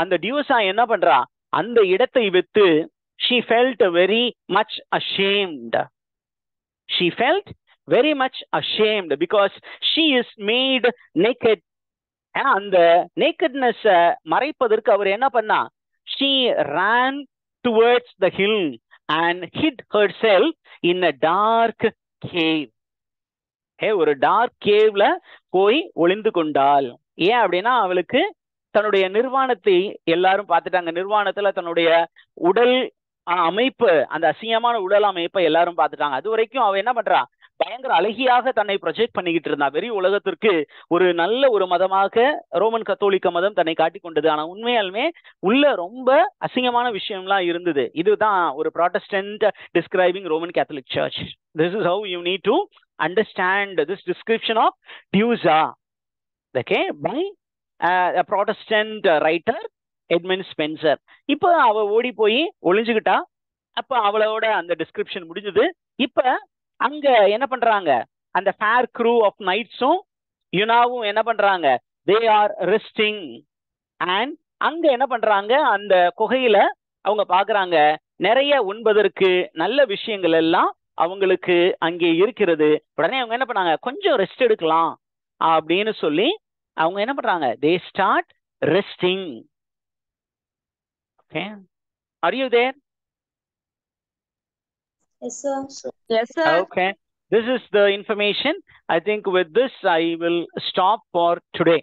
அந்த டியூசா என்ன பண்றா, அந்த இடத்தை விட்டு she felt very much ashamed. She felt very much ashamed because she is made naked. அந்த நேக்கட்னஸ் மறைப்பதற்கு அவர் என்ன பண்ணா, she ran towards the hill and hid herself in a dark cave. ஒரு டார்க் கேவ்ல போய் ஒளிந்து கொண்டாள். ஏன் அப்படின்னா, அவளுக்கு தன்னுடைய நிர்வாணத்தை எல்லாரும் பார்த்துட்டாங்க. நிர்வாணத்துல தன்னுடைய உடல் அமைப்பு, அந்த அசிங்கமான உடல் அமைப்பை எல்லாரும் பார்த்துட்டாங்க. அது வரைக்கும் அவ என்ன பண்றா, பயங்கர அழகியாக தன்னை ப்ரொஜெக்ட் பண்ணிக்கிட்டு இருந்தா. வெறி உலகத்திற்கு ஒரு நல்ல ஒரு மதமாக ரோமன் கத்தோலிக்க மதம் தன்னை காட்டிக் கொண்டது. ஆனா உண்மையாலுமே உள்ள ரொம்ப அசிங்கமான விஷயம்லாம் இருந்தது. இதுதான் ஒரு Protestant describing Roman Catholic church. This is how you need to understand this description of Duessa, okay, by Protestant writer Edmund Spenser. இப்போ அவ ஓடி போய் ஒளிஞ்சுக்கிட்டா. அப்ப அவளோட அந்த டிஸ்கிரிப்ஷன் முடிஞ்சது. இப்ப அங்க என்ன பண்றாங்க, அந்த ஃபேர் க்ரூ ஆஃப் நைட்ஸும் யுனாவும் என்ன பண்றாங்க, தே ஆர் ரெஸ்டிங். அண்ட் அங்க என்ன பண்றாங்க, அந்த குகையில அவங்க பாக்குறாங்க நிறைய உண்பதற்கு நல்ல விஷயங்கள் எல்லாம் அவங்களுக்கு அங்கே இருக்கிறது. உடனே அவங்க என்ன பண்ணாங்க, கொஞ்சம் ரெஸ்ட் எடுக்கலாம் அப்படின்னு சொல்லி அவங்க என்ன பண்றாங்க, they start resting. Okay, are you there? Yes, sir. Yes, sir. Okay, this is the information. I think with this I will stop for today.